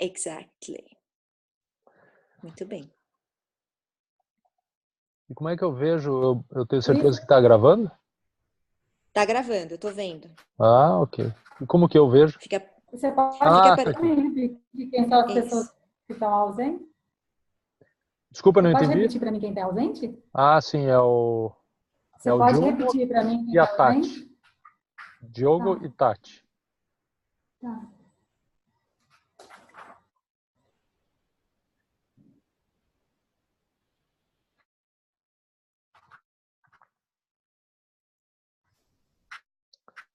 Exactly. Muito bem. E como é que eu vejo? Eu tenho certeza que está gravando? Tá gravando, eu tô vendo. Ah, ok. E como que eu vejo? Você pode tá repetir quem são as pessoas que estão ausentes? Desculpa, não Pode entendi. repetir para mim quem está ausente? Ah, sim, é o Você pode Diogo repetir para mim quem e a está Tati. ausente? Diogo Tá. e Tati. Tá.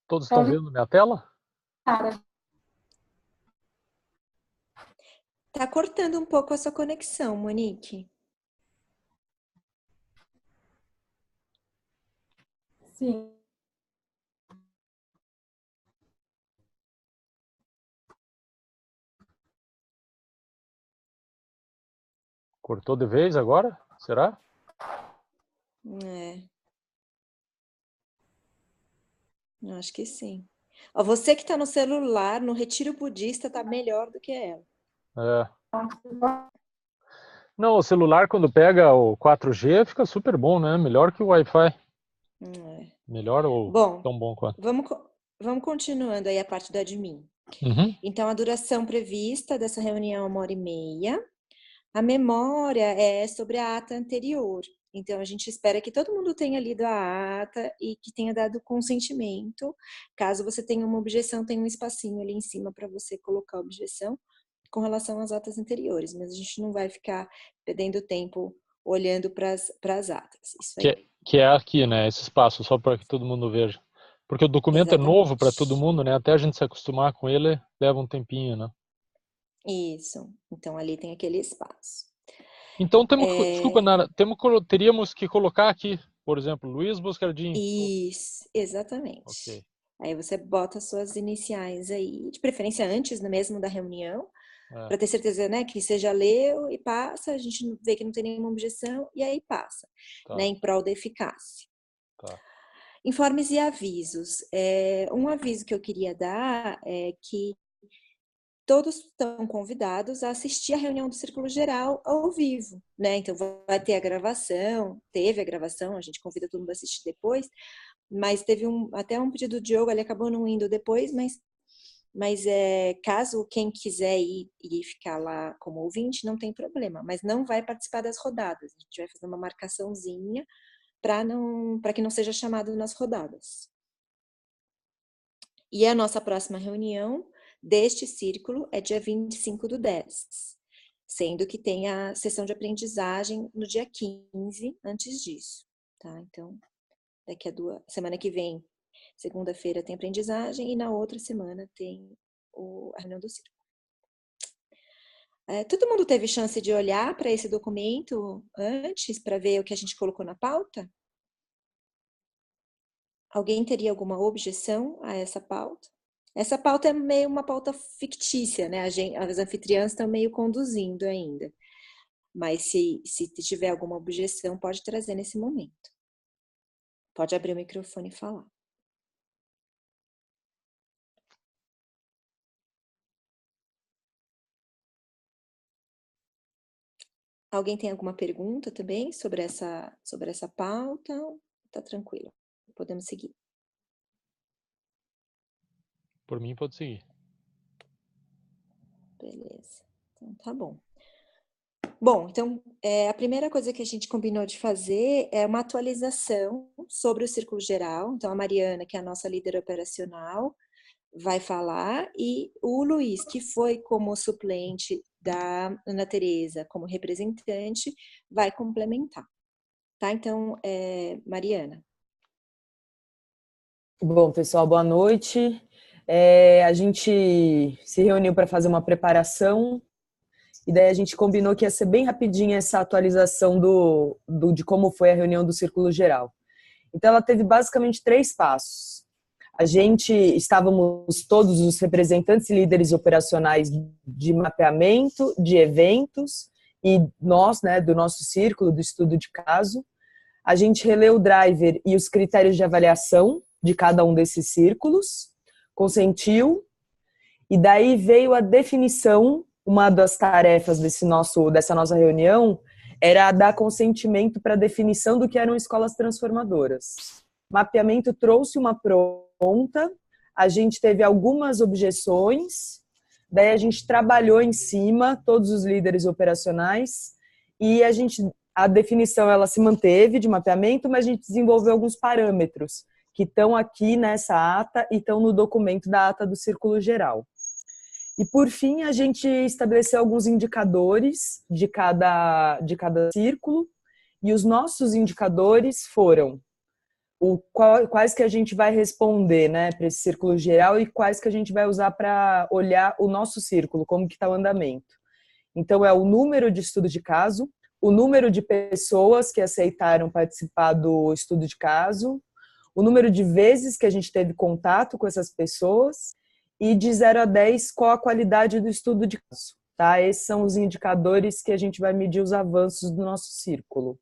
Todos estão vendo minha tela? Cara, Tá cortando um pouco a sua conexão, Monique. sim. Cortou de vez agora? Será? Eu acho que sim. Ó, você que tá no celular, no Retiro Budista, tá melhor do que ela. É. Não, o celular quando pega o 4G fica super bom, né? Melhor que o Wi-Fi. Melhor ou Bom, tão bom quanto? vamos continuando aí a parte do admin. Uhum. Então, a duração prevista dessa reunião é 1h30. A memória é sobre a ata anterior. Então, a gente espera que todo mundo tenha lido a ata e que tenha dado consentimento. Caso você tenha uma objeção, tem um espacinho ali em cima para você colocar a objeção com relação às atas anteriores. Mas a gente não vai ficar perdendo tempo olhando para as atas. Isso aí. Que é aqui, né? Esse espaço, só para que todo mundo veja. Porque o documento é novo para todo mundo, né? Até a gente se acostumar com ele, leva um tempinho, né? Isso. Então, ali tem aquele espaço. Então, desculpa, Nara, teríamos que colocar aqui, por exemplo, Luiz Buscardin. Isso, exatamente. Okay. Aí você bota suas iniciais aí, de preferência antes mesmo da reunião, para ter certeza, né, que você já leu e passa, a gente vê que não tem nenhuma objeção e aí passa, né, em prol da eficácia. Tá. Informes e avisos. Um aviso que eu queria dar é que todos estão convidados a assistir a reunião do Círculo Geral ao vivo, né? Então vai ter a gravação, teve a gravação, a gente convida todo mundo a assistir depois, mas teve até um pedido do Diogo, ele acabou não indo depois, mas caso quem quiser ir e ficar lá como ouvinte, não tem problema, mas não vai participar das rodadas. A gente vai fazer uma marcaçãozinha para que não seja chamado nas rodadas. E a nossa próxima reunião deste círculo é dia 25/10, sendo que tem a sessão de aprendizagem no dia 15 antes disso, tá? Então, daqui a semana que vem, segunda-feira tem aprendizagem e na outra semana tem a reunião do círculo. Todo mundo teve chance de olhar para esse documento antes, para ver o que a gente colocou na pauta? Alguém teria alguma objeção a essa pauta? Essa pauta é meio uma pauta fictícia, né? As anfitriãs estão meio conduzindo ainda. Mas se tiver alguma objeção, pode trazer nesse momento. Pode abrir o microfone e falar. Alguém tem alguma pergunta também sobre essa pauta? Tá tranquilo. Podemos seguir. Por mim, pode seguir. Beleza. Então, tá bom. Bom, então, a primeira coisa que a gente combinou de fazer é uma atualização sobre o Círculo Geral. Então, a Mariana, que é a nossa líder operacional, vai falar, e o Luiz, que foi como suplente da Ana Tereza, como representante, vai complementar. Tá? Então, Mariana. Bom, pessoal, boa noite. A gente se reuniu para fazer uma preparação e daí a gente combinou que ia ser bem rapidinha essa atualização de como foi a reunião do Círculo Geral. Então, ela teve basicamente 3 passos. Estávamos todos os representantes e líderes operacionais de mapeamento, de eventos, e nós, né, do nosso círculo, do estudo de caso. A gente releu o driver e os critérios de avaliação de cada um desses círculos, consentiu, e daí veio a definição uma das tarefas dessa nossa reunião era dar consentimento para a definição do que eram escolas transformadoras. O mapeamento trouxe uma pronta, a gente teve algumas objeções, daí a gente trabalhou em cima, todos os líderes operacionais, e a definição ela se manteve de mapeamento, mas a gente desenvolveu alguns parâmetros que estão aqui nessa ata e estão no documento da ata do Círculo Geral. E, por fim, a gente estabeleceu alguns indicadores de cada círculo, e os nossos indicadores foram quais que a gente vai responder, né, para esse círculo geral e quais que a gente vai usar para olhar o nosso círculo, como que está o andamento. Então, é o número de estudo de caso, o número de pessoas que aceitaram participar do estudo de caso, o número de vezes que a gente teve contato com essas pessoas, e de 0 a 10, qual a qualidade do estudo de caso. Tá? Esses são os indicadores que a gente vai medir os avanços do nosso círculo.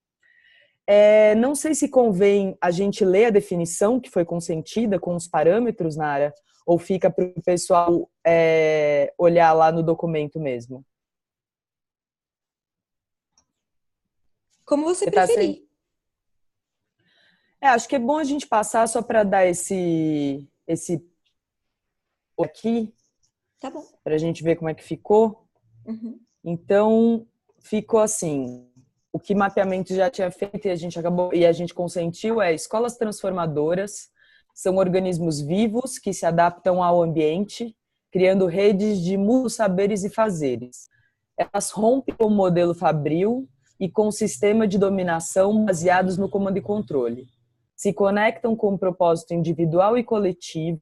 Não sei se convém a gente ler a definição que foi consentida com os parâmetros, Nara, ou fica para o pessoal olhar lá no documento mesmo. Como você preferir. Acho que é bom a gente passar só para dar esse aqui, tá bom, para a gente ver como é que ficou. Uhum. Então, ficou assim, o que mapeamento já tinha feito e a gente consentiu escolas transformadoras, são organismos vivos que se adaptam ao ambiente, criando redes de mútuos saberes e fazeres. Elas rompem com o modelo fabril e com o sistema de dominação baseados no comando e controle. Se conectam com o propósito individual e coletivo,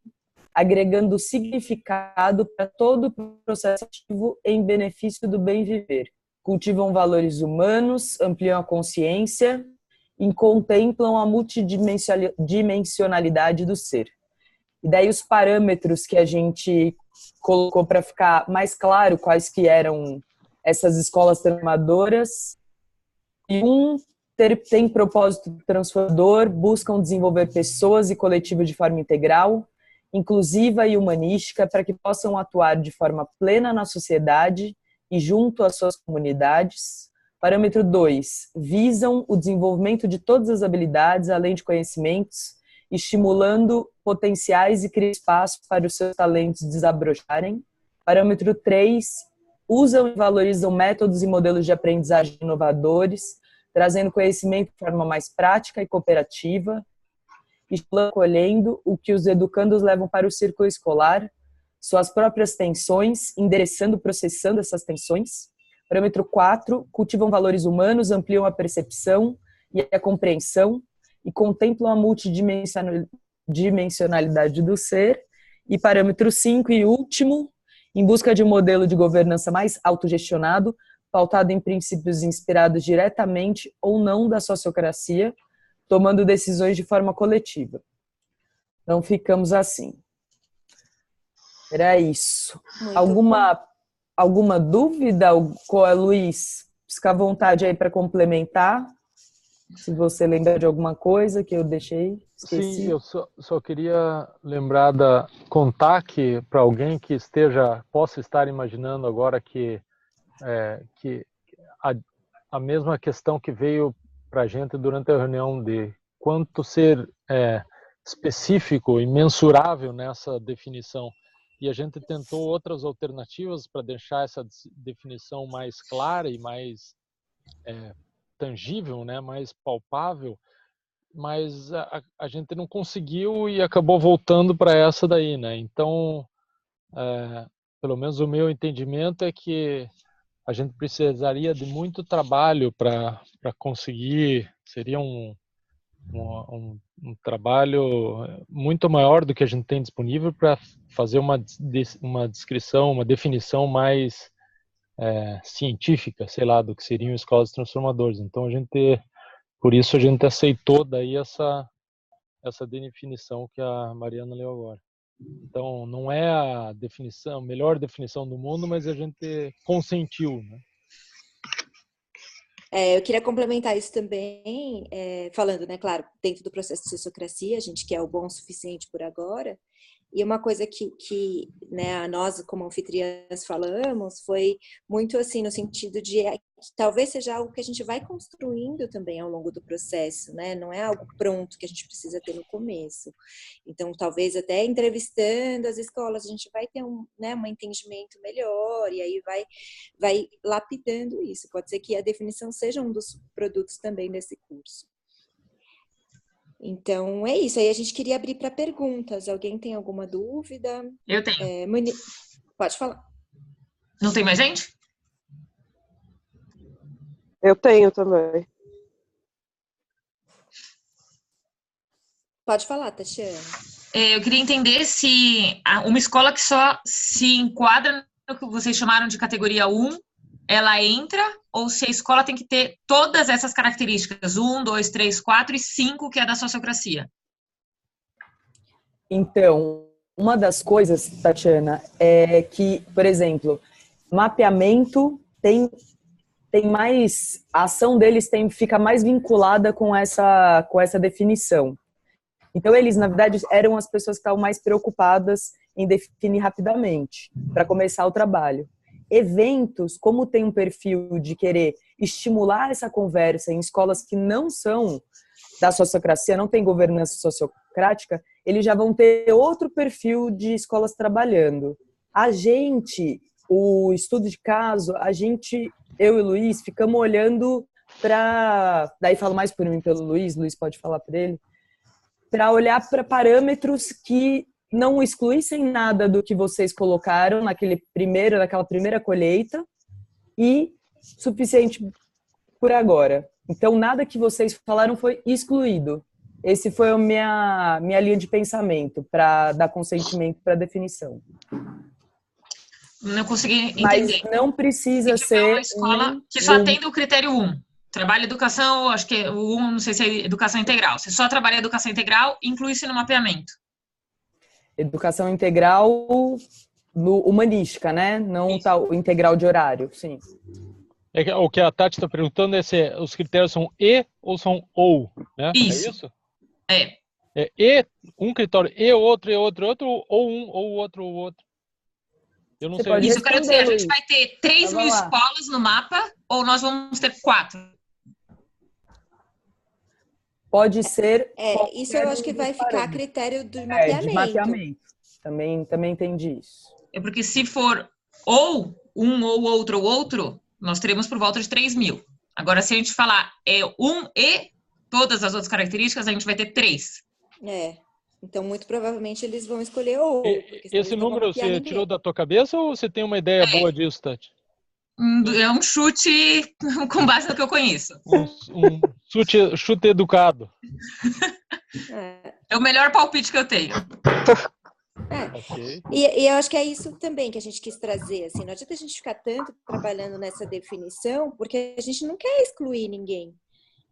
agregando significado para todo o processo ativo em benefício do bem viver. Cultivam valores humanos, ampliam a consciência e contemplam a multidimensionalidade do ser. E daí os parâmetros que a gente colocou para ficar mais claro quais que eram essas escolas transformadoras. E tem propósito transformador, buscam desenvolver pessoas e coletivo de forma integral, inclusiva e humanística, para que possam atuar de forma plena na sociedade e junto às suas comunidades. Parâmetro 2. Visam o desenvolvimento de todas as habilidades, além de conhecimentos, estimulando potenciais e criam espaço para os seus talentos desabrocharem. Parâmetro 3. Usam e valorizam métodos e modelos de aprendizagem inovadores, trazendo conhecimento de forma mais prática e cooperativa, acolhendo o que os educandos levam para o círculo escolar, suas próprias tensões, endereçando, processando essas tensões. Parâmetro 4, cultivam valores humanos, ampliam a percepção e a compreensão e contemplam a multidimensionalidade do ser. E parâmetro 5 e último, em busca de um modelo de governança mais autogestionado, pautado em princípios inspirados diretamente ou não da sociocracia, tomando decisões de forma coletiva. Então, ficamos assim. Era isso. Alguma dúvida, Luiz? Fica à vontade aí para complementar. Se você lembra de alguma coisa que eu deixei, esqueci. Sim, eu só queria lembrar contar que para alguém que possa estar imaginando agora que a mesma questão que veio para a gente durante a reunião de quanto ser específico e mensurável nessa definição. E a gente tentou outras alternativas para deixar essa definição mais clara e mais tangível, né, mais palpável, mas a gente não conseguiu e acabou voltando para essa daí, né? Então, pelo menos o meu entendimento é que a gente precisaria de muito trabalho para conseguir, seria um trabalho muito maior do que a gente tem disponível para fazer uma descrição, uma definição mais científica, sei lá, do que seriam escolas transformadoras. Então por isso a gente aceitou daí essa definição que a Mariana leu agora. Então não é a melhor definição do mundo, mas a gente consentiu, né? Eu queria complementar isso também, falando, né, claro, dentro do processo de sociocracia, a gente quer o bom o suficiente por agora, E uma coisa que né, nós, como anfitriãs, falamos foi muito assim, no sentido de que talvez seja algo que a gente vai construindo também ao longo do processo, né? Não é algo pronto que a gente precisa ter no começo. Então, talvez até entrevistando as escolas, a gente vai ter né, um entendimento melhor, e aí vai lapidando isso. Pode ser que a definição seja um dos produtos também desse curso. Então, é isso. Aí a gente queria abrir para perguntas. Alguém tem alguma dúvida? Eu tenho. Pode falar. Não tem mais gente? Eu tenho também. Pode falar, Tatiana. Eu queria entender se uma escola que só se enquadra no que vocês chamaram de categoria 1, ela entra, ou se a escola tem que ter todas essas características, 1, 2, 3, 4 e 5, que é da sociocracia. Então, uma das coisas, Tatiana, é que, por exemplo, mapeamento tem mais, a ação deles fica mais vinculada com essa definição. Então, eles, na verdade, eram as pessoas que estavam mais preocupadas em definir rapidamente, para começar o trabalho. Eventos, como tem um perfil de querer estimular essa conversa em escolas que não são da sociocracia, não tem governança sociocrática, eles já vão ter outro perfil de escolas trabalhando. A gente, o estudo de caso, eu e o Luiz, ficamos olhando para... Daí falo mais por mim pelo Luiz pode falar para ele, para olhar para parâmetros que não excluíssem nada do que vocês colocaram naquela primeira colheita e suficiente por agora. Então, nada que vocês falaram foi excluído. Esse foi a minha linha de pensamento para dar consentimento para a definição. Não consegui entender. Mas não precisa ser uma escola que só atende o critério 1. Trabalha educação, acho que o 1, não sei se é educação integral. Você só trabalha educação integral, inclui-se no mapeamento. Educação integral no humanística, né? Não tá o integral de horário, sim. O que a Tati está perguntando é se os critérios são e ou são ou, né? Isso. É isso? É. É e, um critério e outro, ou um, ou outro, ou outro. Eu não sei. Isso, eu quero dizer, a gente vai ter 3 mil lá. escolas no mapa ou nós vamos ter 4? Pode ser... Isso eu acho que vai ficar a critério do mapeamento. De mapeamento. Também entendi isso. É porque se for ou um ou outro, nós teremos por volta de 3 mil. Agora, se a gente falar um e todas as outras características, a gente vai ter 3. Então, muito provavelmente, eles vão escolher ou. Esse número você tirou da tua cabeça ou você tem uma ideia boa disso, Tati? É um chute com base no que eu conheço. Um chute educado. É o melhor palpite que eu tenho. Okay. E eu acho que é isso também que a gente quis trazer. Assim, não adianta a gente ficar tanto trabalhando nessa definição, porque a gente não quer excluir ninguém.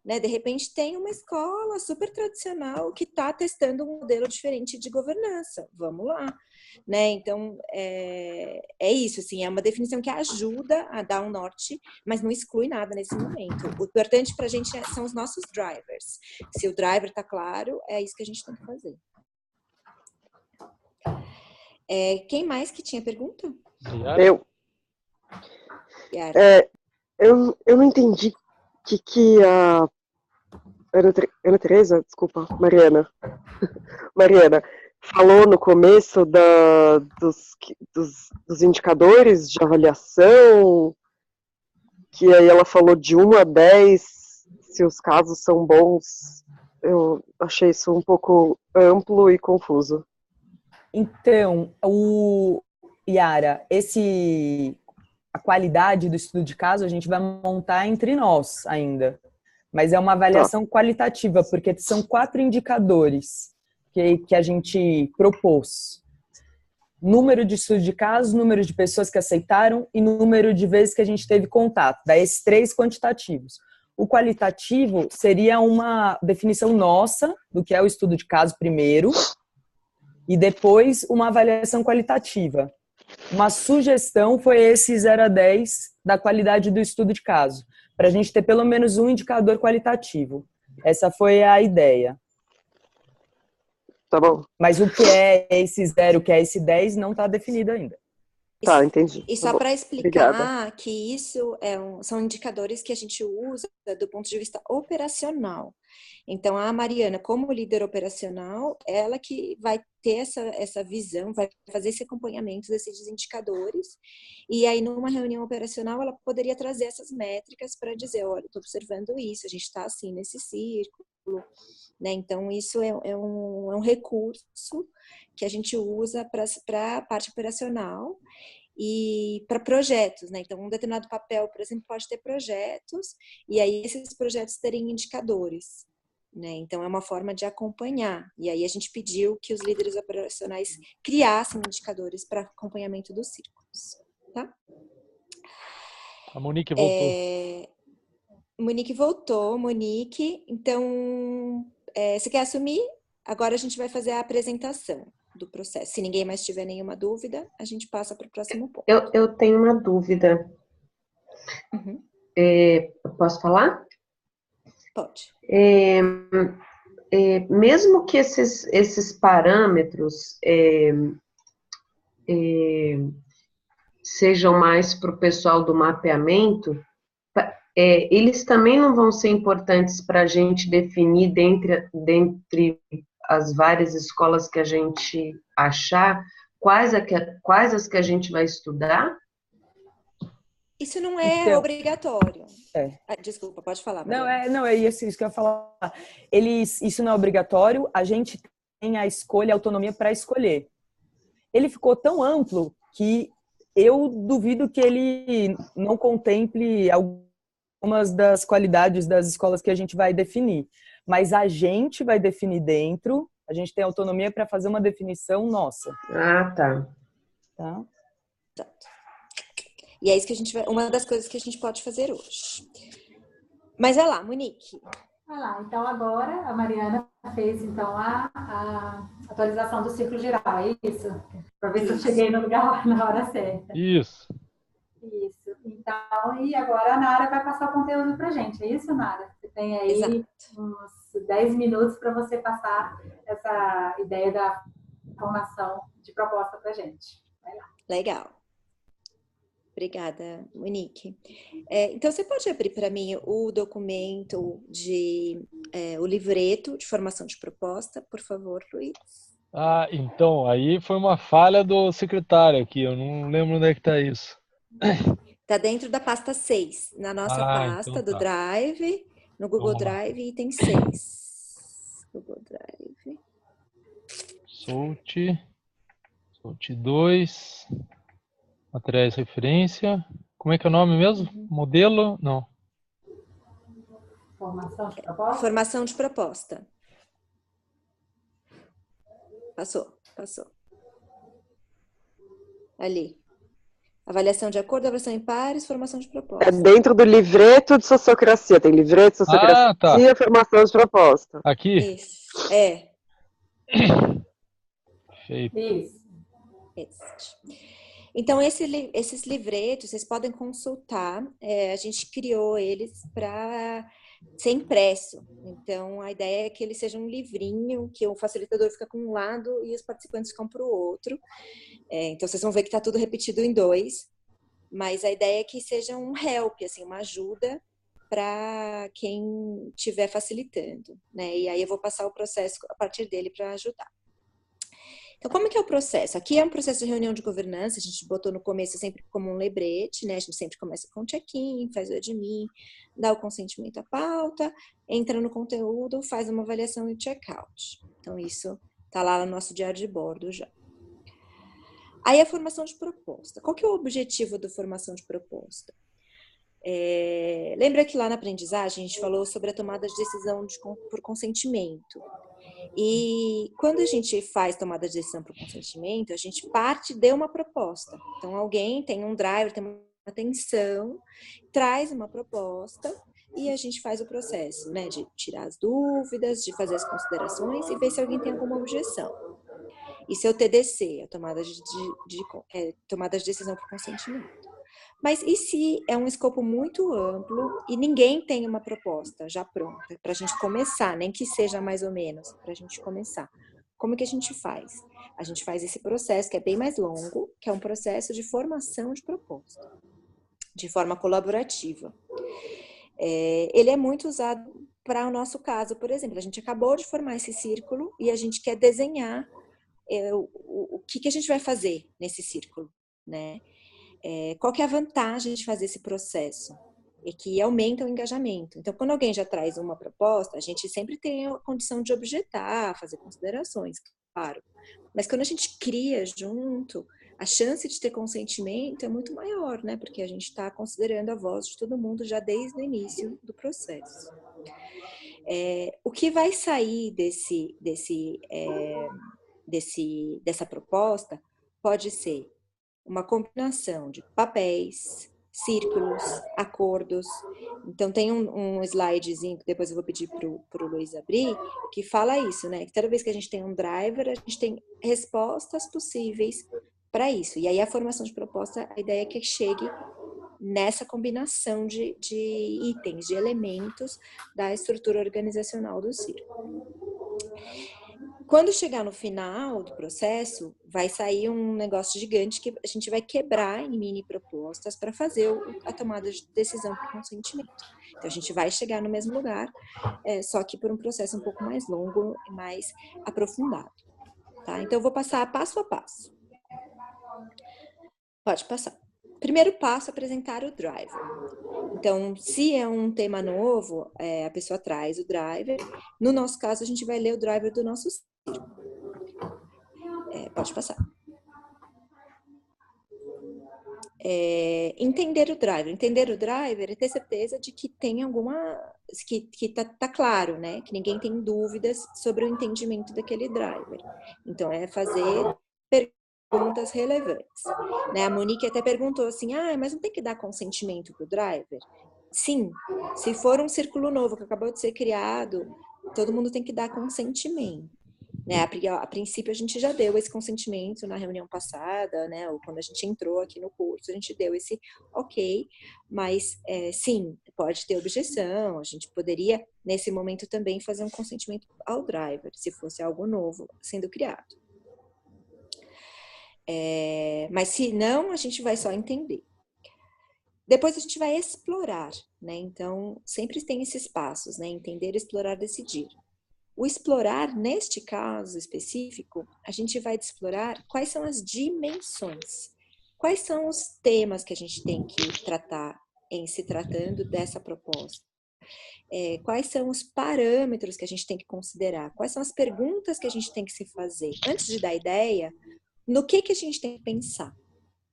Né? De repente tem uma escola super tradicional que está testando um modelo diferente de governança. Vamos lá. Né? Então, é isso. Assim, é uma definição que ajuda a dar um norte, mas não exclui nada nesse momento. O importante para a gente são os nossos drivers. Se o driver está claro, é isso que a gente tem que fazer. Quem mais que tinha pergunta? Eu. Eu não entendi que a Ana Tereza, desculpa, Mariana falou no começo dos indicadores de avaliação, que aí ela falou de 1 a 10, se os casos são bons. Eu achei isso um pouco amplo e confuso. Então, Yara, a qualidade do estudo de caso a gente vai montar entre nós ainda. Mas é uma avaliação qualitativa, porque são 4 indicadores que a gente propôs. Número de estudo de casos, número de pessoas que aceitaram e número de vezes que a gente teve contato. Daí esses 3 quantitativos. O qualitativo seria uma definição nossa do que é o estudo de caso primeiro e depois uma avaliação qualitativa. Uma sugestão foi esse 0 a 10 da qualidade do estudo de caso, para a gente ter pelo menos um indicador qualitativo. Essa foi a ideia. tá bom. Mas o que é esse 0, o que é esse 10, não está definido ainda. Tá, entendi. E Tá só bom. para explicar Obrigada. que isso são indicadores que a gente usa do ponto de vista operacional. Então, a Mariana, como líder operacional, ela que vai ter essa visão, vai fazer esse acompanhamento desses indicadores. E aí, numa reunião operacional, ela poderia trazer essas métricas para dizer, olha, estou observando isso, a gente está assim nesse círculo. Né? Então, isso é um recurso que a gente usa para a parte operacional e para projetos, né? Então, um determinado papel, por exemplo, pode ter projetos e aí esses projetos terem indicadores, né? Então, é uma forma de acompanhar. E aí a gente pediu que os líderes operacionais criassem indicadores para acompanhamento dos círculos, tá? A Monique voltou. Monique voltou, Monique. Então, você quer assumir? Agora a gente vai fazer a apresentação do processo. Se ninguém mais tiver nenhuma dúvida, a gente passa para o próximo ponto. Eu tenho uma dúvida. Uhum. Posso falar? Pode. Mesmo que esses parâmetros sejam mais para o pessoal do mapeamento, eles também não vão ser importantes para a gente definir dentre as várias escolas que a gente achar, quais as que a gente vai estudar? Isso não é Então, obrigatório. Desculpa, pode falar, Mariana. Não, é isso que eu ia falar. Isso não é obrigatório, a gente tem a escolha, a autonomia para escolher. Ele ficou tão amplo que eu duvido que ele não contemple algumas das qualidades das escolas que a gente vai definir. Mas a gente vai definir dentro, a gente tem autonomia para fazer uma definição nossa. Ah, tá. Tá? E é isso que uma das coisas que a gente pode fazer hoje. Mas vai lá, Monique. Vai lá, então agora a Mariana fez então a atualização do ciclo geral, é isso? Para ver se eu cheguei no lugar na hora certa. Isso. Isso. Então, e agora a Nara vai passar o conteúdo para a gente, é isso, Nara? Você tem aí uns 10 minutos para você passar essa ideia da formação de proposta para a gente. Vai lá. Legal. Obrigada, Monique. Então, você pode abrir para mim o documento o livreto de formação de proposta, por favor, Luiz? Ah, então, aí foi uma falha do secretário aqui, eu não lembro onde é que está isso. Está dentro da pasta 6, na nossa pasta então do tá. Drive, no Google Vamos lá. Drive, item 6. Google Drive. Solte 2, materiais de referência. Como é que é o nome mesmo? Modelo? Não. Formação de proposta? Formação de proposta. Passou. Ali. Avaliação de acordo, avaliação em pares, formação de proposta. É dentro do livreto de sociocracia. Tem livreto de sociocracia, tá. formação de proposta. Aqui? Isso. Feito. Isso. Então, esses livretos, vocês podem consultar. A gente criou eles para ser impresso. Então, a ideia é que ele seja um livrinho, que o facilitador fica com um lado e os participantes ficam para o outro. Então, vocês vão ver que está tudo repetido em 2. Mas a ideia é que seja um help, assim, uma ajuda para quem estiver facilitando, né? E aí eu vou passar o processo a partir dele para ajudar. Então, como que é o processo? Aqui é um processo de reunião de governança, a gente botou no começo sempre como um lembrete, né? A gente sempre começa com o check-in, faz o admin, dá o consentimento à pauta, entra no conteúdo, faz uma avaliação e check-out. Então, isso tá lá no nosso diário de bordo já. Aí, a formação de proposta. Qual que é o objetivo da formação de proposta? Lembra que lá na aprendizagem a gente falou sobre a tomada de decisão por consentimento. E quando a gente faz tomada de decisão por consentimento, a gente parte de uma proposta. Então, alguém tem um driver, tem uma atenção, traz uma proposta e a gente faz o processo, né? De tirar as dúvidas, de fazer as considerações e ver se alguém tem alguma objeção. Isso é o TDC, a tomada de decisão por consentimento. Mas e se é um escopo muito amplo e ninguém tem uma proposta já pronta para a gente começar, nem que seja mais ou menos, para a gente começar? como que a gente faz? A gente faz esse processo que é bem mais longo, que é um processo de formação de proposta, de forma colaborativa. Ele é muito usado para o nosso caso, por exemplo. A gente acabou de formar esse círculo e a gente quer desenhar o que a gente vai fazer nesse círculo, né? Qual que é a vantagem de fazer esse processo? E que aumenta o engajamento. Então, quando alguém já traz uma proposta, a gente sempre tem a condição de objetar, fazer considerações, claro. Mas quando a gente cria junto, a chance de ter consentimento é muito maior, né? Porque a gente está considerando a voz de todo mundo já desde o início do processo. O que vai sair dessa proposta pode ser uma combinação de papéis, círculos, acordos. Então, tem um slidezinho que depois eu vou pedir para o Luiz abrir, que fala isso, né? Que toda vez que a gente tem um driver, a gente tem respostas possíveis para isso. E aí, a formação de proposta, a ideia é que chegue nessa combinação de itens, de elementos da estrutura organizacional do círculo. Quando chegar no final do processo, vai sair um negócio gigante que a gente vai quebrar em mini propostas para fazer a tomada de decisão por consentimento. Então, a gente vai chegar no mesmo lugar, só que por um processo um pouco mais longo e mais aprofundado. Tá? Então, eu vou passar passo a passo. Pode passar. Primeiro passo, apresentar o driver. Então, se é um tema novo, a pessoa traz o driver. No nosso caso, a gente vai ler o driver do nosso círculo. Pode passar. Entender o driver. Entender o driver é ter certeza de que tem alguma... que tá claro, né? Que ninguém tem dúvidas sobre o entendimento daquele driver. Então, é fazer perguntas relevantes. Né? A Monique até perguntou assim, mas não tem que dar consentimento para o driver? Sim, se for um círculo novo que acabou de ser criado, todo mundo tem que dar consentimento. Né? A princípio, a gente já deu esse consentimento na reunião passada, né? Ou quando a gente entrou aqui no curso, a gente deu esse ok, mas sim, pode ter objeção, a gente poderia, nesse momento, também fazer um consentimento ao driver, se fosse algo novo sendo criado. Mas se não, a gente vai só entender. Depois a gente vai explorar, né? Então, sempre tem esses passos, né? Entender, explorar, decidir. O explorar, neste caso específico, a gente vai explorar quais são as dimensões. Quais são os temas que a gente tem que tratar em se tratando dessa proposta? Quais são os parâmetros que a gente tem que considerar? Quais são as perguntas que a gente tem que se fazer? Antes de dar ideia, no que a gente tem que pensar?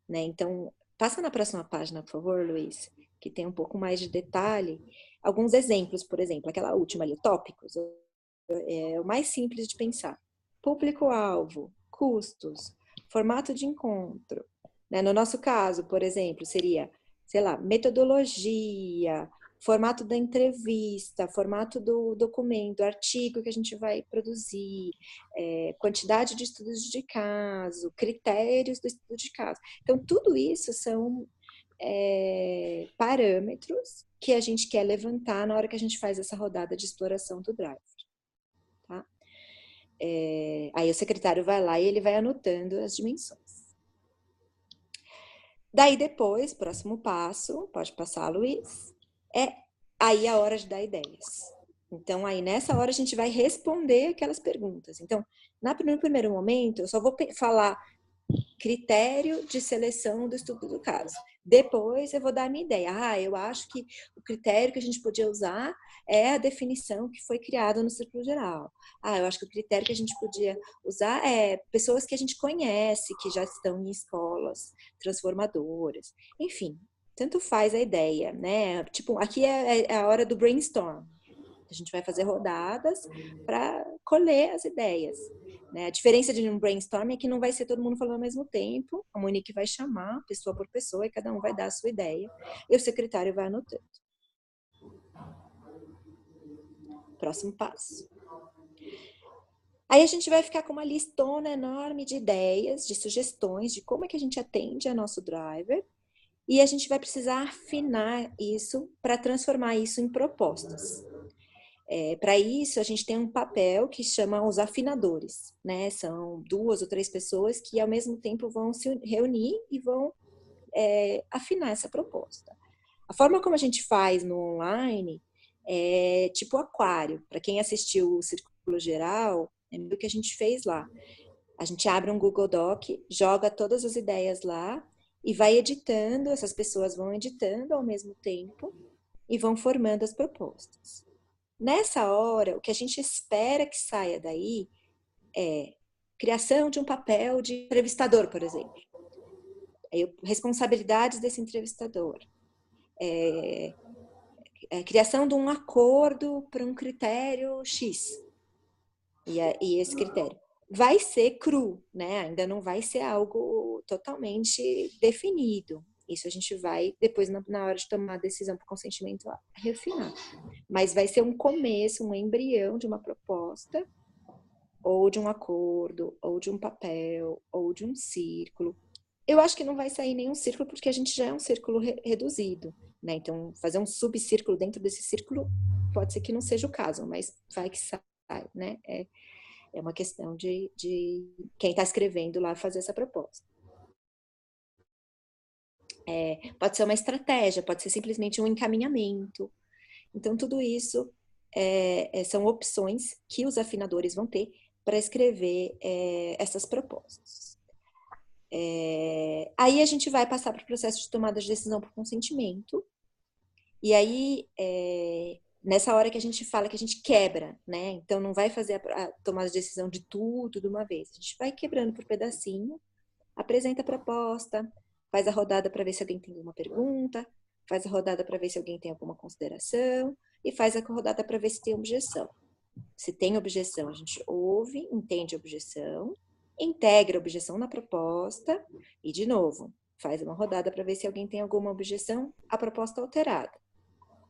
Né? Então, passa na próxima página, por favor, Luiz, que tem um pouco mais de detalhe. Alguns exemplos, por exemplo, aquela última ali, tópicos. É o mais simples de pensar. Público-alvo, custos, formato de encontro. Né? No nosso caso, por exemplo, seria, sei lá, metodologia, formato da entrevista, formato do documento, artigo que a gente vai produzir, quantidade de estudos de caso, critérios do estudo de caso. Então, tudo isso são parâmetros que a gente quer levantar na hora que a gente faz essa rodada de exploração do driver. Tá? Aí o secretário vai lá e ele vai anotando as dimensões. Daí depois, próximo passo, pode passar, Luiz, aí a hora de dar ideias. Então, aí nessa hora a gente vai responder aquelas perguntas. Então, no primeiro momento, eu só vou falar critério de seleção do estudo do caso. Depois eu vou dar a minha ideia. Eu acho que o critério que a gente podia usar é a definição que foi criada no círculo geral. Eu acho que o critério que a gente podia usar é pessoas que a gente conhece, que já estão em escolas transformadoras. Enfim, tanto faz a ideia, né? Tipo, aqui é a hora do brainstorm. A gente vai fazer rodadas para colher as ideias. Né? A diferença de um brainstorm é que não vai ser todo mundo falando ao mesmo tempo. A Monique vai chamar pessoa por pessoa e cada um vai dar a sua ideia. E o secretário vai anotando. Próximo passo. Aí a gente vai ficar com uma listona enorme de ideias, de sugestões, de como é que a gente atende a nosso driver. E a gente vai precisar afinar isso para transformar isso em propostas. Para isso, a gente tem um papel que chama os afinadores, né? São 2 ou 3 pessoas que, ao mesmo tempo, vão se reunir e vão afinar essa proposta. A forma como a gente faz no online é tipo aquário. Para quem assistiu o Círculo Geral, é o que a gente fez lá. A gente abre um Google Doc, joga todas as ideias lá e vai editando, essas pessoas vão editando ao mesmo tempo e vão formando as propostas. Nessa hora, o que a gente espera que saia daí é criação de um papel de entrevistador, por exemplo. Responsabilidades desse entrevistador. Criação de um acordo para um critério X. E esse critério vai ser cru, né? Ainda não vai ser algo totalmente definido. Isso a gente vai, depois, na hora de tomar a decisão por consentimento, refinar. Mas vai ser um começo, um embrião de uma proposta, ou de um acordo, ou de um papel, ou de um círculo. Eu acho que não vai sair nenhum círculo, porque a gente já é um círculo reduzido, né? Então, fazer um subcírculo dentro desse círculo pode ser que não seja o caso, mas vai que sai, né? É uma questão de quem está escrevendo lá fazer essa proposta. Pode ser uma estratégia, pode ser simplesmente um encaminhamento. Então, tudo isso são opções que os afinadores vão ter para escrever essas propostas. Aí a gente vai passar para o processo de tomada de decisão por consentimento. E aí, nessa hora que a gente fala que a gente quebra, né? Então, não vai fazer a tomada de decisão de tudo de uma vez. A gente vai quebrando por pedacinho, apresenta a proposta, faz a rodada para ver se alguém tem alguma pergunta, faz a rodada para ver se alguém tem alguma consideração e faz a rodada para ver se tem objeção. Se tem objeção, a gente ouve, entende a objeção, integra a objeção na proposta e, de novo, faz uma rodada para ver se alguém tem alguma objeção à proposta alterada.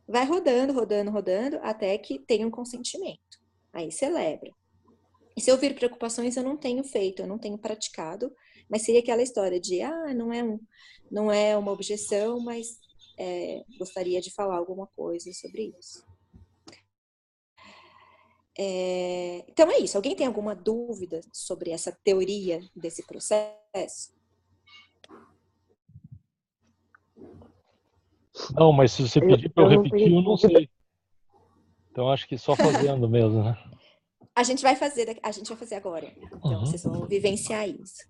Vai rodando, rodando, rodando, até que tenha um consentimento. Aí celebra. E se eu vir preocupações, eu não tenho feito, eu não tenho praticado, mas seria aquela história de, não é uma objeção, mas gostaria de falar alguma coisa sobre isso. Então é isso. Alguém tem alguma dúvida sobre essa teoria desse processo? Não, mas se você pedir para eu repetir, eu não sei. Então acho que só fazendo mesmo, né? A gente vai fazer agora. Então vocês vão vivenciar isso.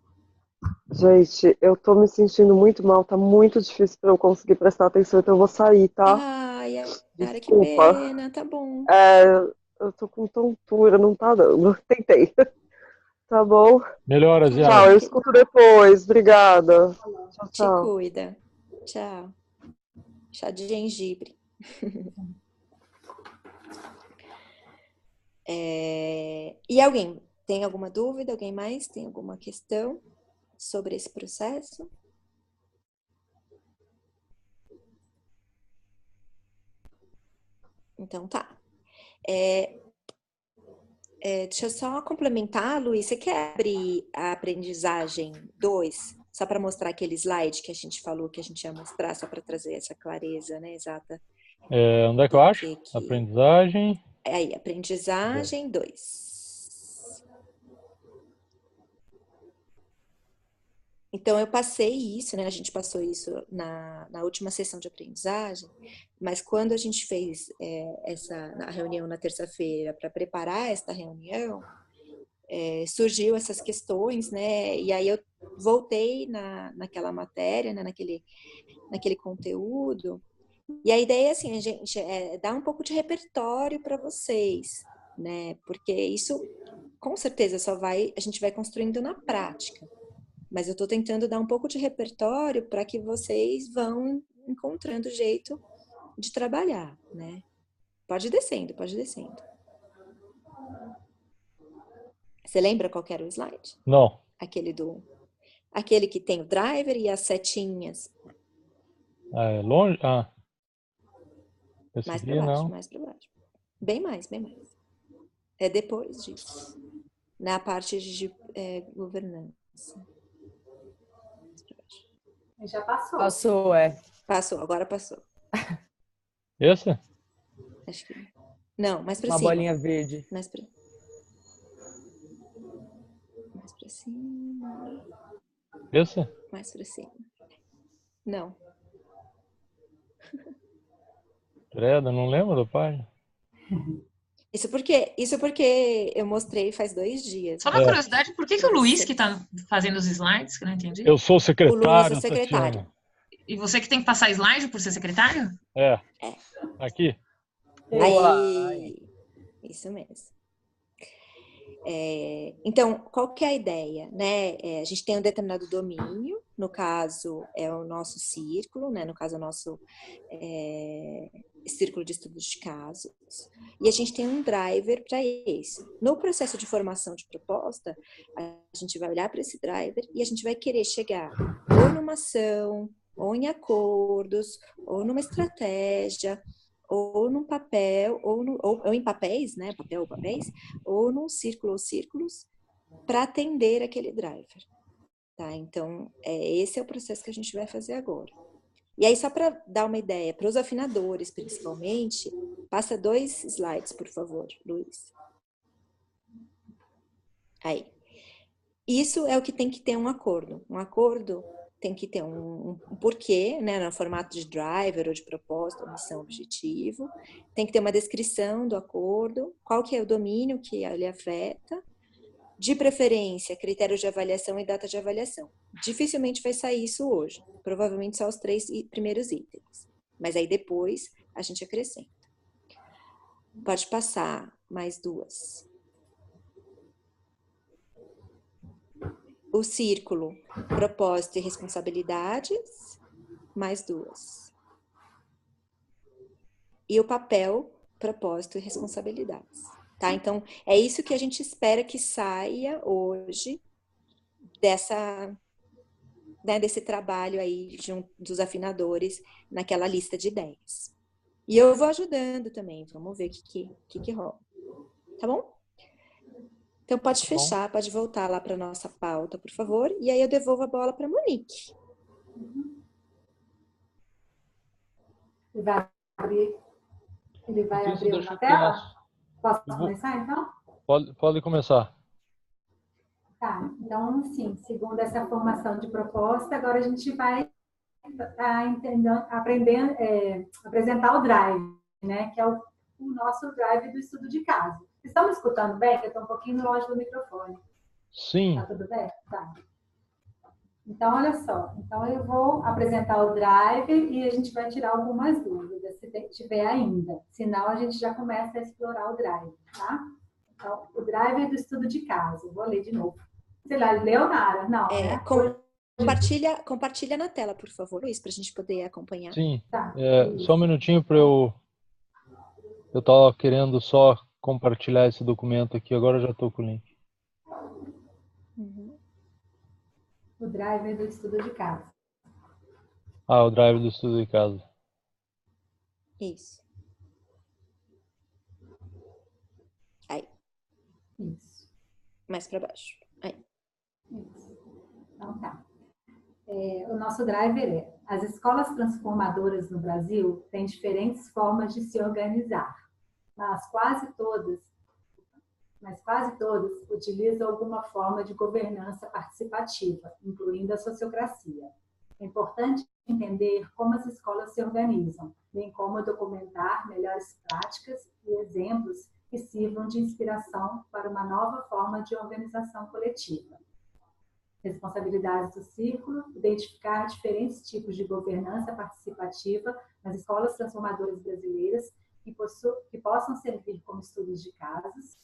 Gente, eu tô me sentindo muito mal, tá muito difícil pra eu conseguir prestar atenção, então eu vou sair, tá? Ai, cara, que Desculpa. pena, tá bom. Eu tô com tontura, não tá dando. Tentei. Tá bom? Melhoras, Yara. Tchau, eu escuto depois. Obrigada. Tchau, Te cuida. Tchau. Chá de gengibre. E alguém tem alguma dúvida? Alguém mais tem alguma questão sobre esse processo? Então tá. Deixa eu só complementar, Luiz. Você quer abrir a aprendizagem 2? Só para mostrar aquele slide que a gente falou que a gente ia mostrar, só para trazer essa clareza, né, exata. Onde é que eu acho? Aprendizagem. Aí, aprendizagem 2. Então, eu passei isso, né? A gente passou isso na última sessão de aprendizagem, mas quando a gente fez a reunião na terça-feira para preparar esta reunião, surgiu essas questões, né? E aí eu voltei naquela matéria, né? naquele conteúdo. E a ideia, assim, a gente dar um pouco de repertório para vocês, né? Porque isso, com certeza, a gente vai construindo na prática. Mas eu estou tentando dar um pouco de repertório para que vocês vão encontrando jeito de trabalhar, né? Pode ir descendo, pode ir descendo. Você lembra qual era o slide? Não. Aquele que tem o driver e as setinhas. É longe? Mais para baixo, mais para baixo. Bem mais. É depois disso. Na parte de governança. Já passou. Passou, Passou, agora passou. Esse? Acho que Não, mais para Uma cima. bolinha verde. Mais para cima. Esse? Mais para cima. Não. Credo, não lembro da página. Isso porque eu mostrei faz 2 dias. Só uma curiosidade, por que o Luiz que está fazendo os slides, que eu não entendi? Eu sou o O secretário, Luiz é o secretário. Tatiana. E você que tem que passar slide por ser secretário? É. Aqui. Aí, isso mesmo. Então, qual que é a ideia, né? A gente tem um determinado domínio, no caso é o nosso círculo, né? No caso é o nosso círculo de estudos de casos, e a gente tem um driver para isso. No processo de formação de proposta, a gente vai olhar para esse driver e a gente vai querer chegar ou numa ação, ou em acordos, ou numa estratégia, ou num papel, ou em papéis, né? Papel ou papéis, ou num círculo ou círculos, para atender aquele driver. Tá? Então, esse é o processo que a gente vai fazer agora. E aí, só para dar uma ideia, para os afinadores, principalmente, passa 2 slides, por favor, Luiz. Aí. Isso é o que tem que ter um acordo. Um acordo tem que ter um porquê, né, no formato de driver ou de propósito, ou missão, objetivo. Tem que ter uma descrição do acordo, qual que é o domínio que ele afeta, de preferência, critérios de avaliação e data de avaliação. Dificilmente vai sair isso hoje, provavelmente só os 3 primeiros itens. Mas aí depois a gente acrescenta. Pode passar mais 2. O círculo, propósito e responsabilidades, mais 2. E o papel, propósito e responsabilidades. Tá? Então, é isso que a gente espera que saia hoje desse trabalho aí dos afinadores naquela lista de ideias. E eu vou ajudando também, vamos ver o que rola. Tá bom? Então, pode fechar, pode voltar lá para nossa pauta, por favor. E aí eu devolvo a bola para a Monique. Ele vai abrir uma tela? Posso começar, então? Pode começar. Tá, então, sim, segundo essa formação de proposta, agora a gente vai aprendendo, apresentar o drive, né? Que é o nosso drive do estudo de caso. Vocês estão me escutando bem? Eu estou um pouquinho longe do microfone. Sim. Tá tudo bem? Tá. Então, olha só. Então, eu vou apresentar o drive e a gente vai tirar algumas dúvidas, se tiver ainda. Senão, a gente já começa a explorar o drive, tá? Então, o drive é do estudo de caso. Vou ler de novo. Sei lá, leu, Nara? Não, né? Compartilha na tela, por favor, Luiz, para a gente poder acompanhar. Sim. Tá. Só um minutinho para eu estava querendo só compartilhar esse documento aqui, agora eu já estou com o link. Uhum. O drive é do estudo de caso. O drive do estudo de caso. Isso. Aí. Isso. Mais para baixo. Aí. Isso. Então tá. O nosso driver as escolas transformadoras no Brasil têm diferentes formas de se organizar, mas quase todas utilizam alguma forma de governança participativa, incluindo a sociocracia. É importante entender como as escolas se organizam, bem como documentar melhores práticas e exemplos que sirvam de inspiração para uma nova forma de organização coletiva. Responsabilidades do círculo, identificar diferentes tipos de governança participativa nas escolas transformadoras brasileiras que possam servir como estudos de casos,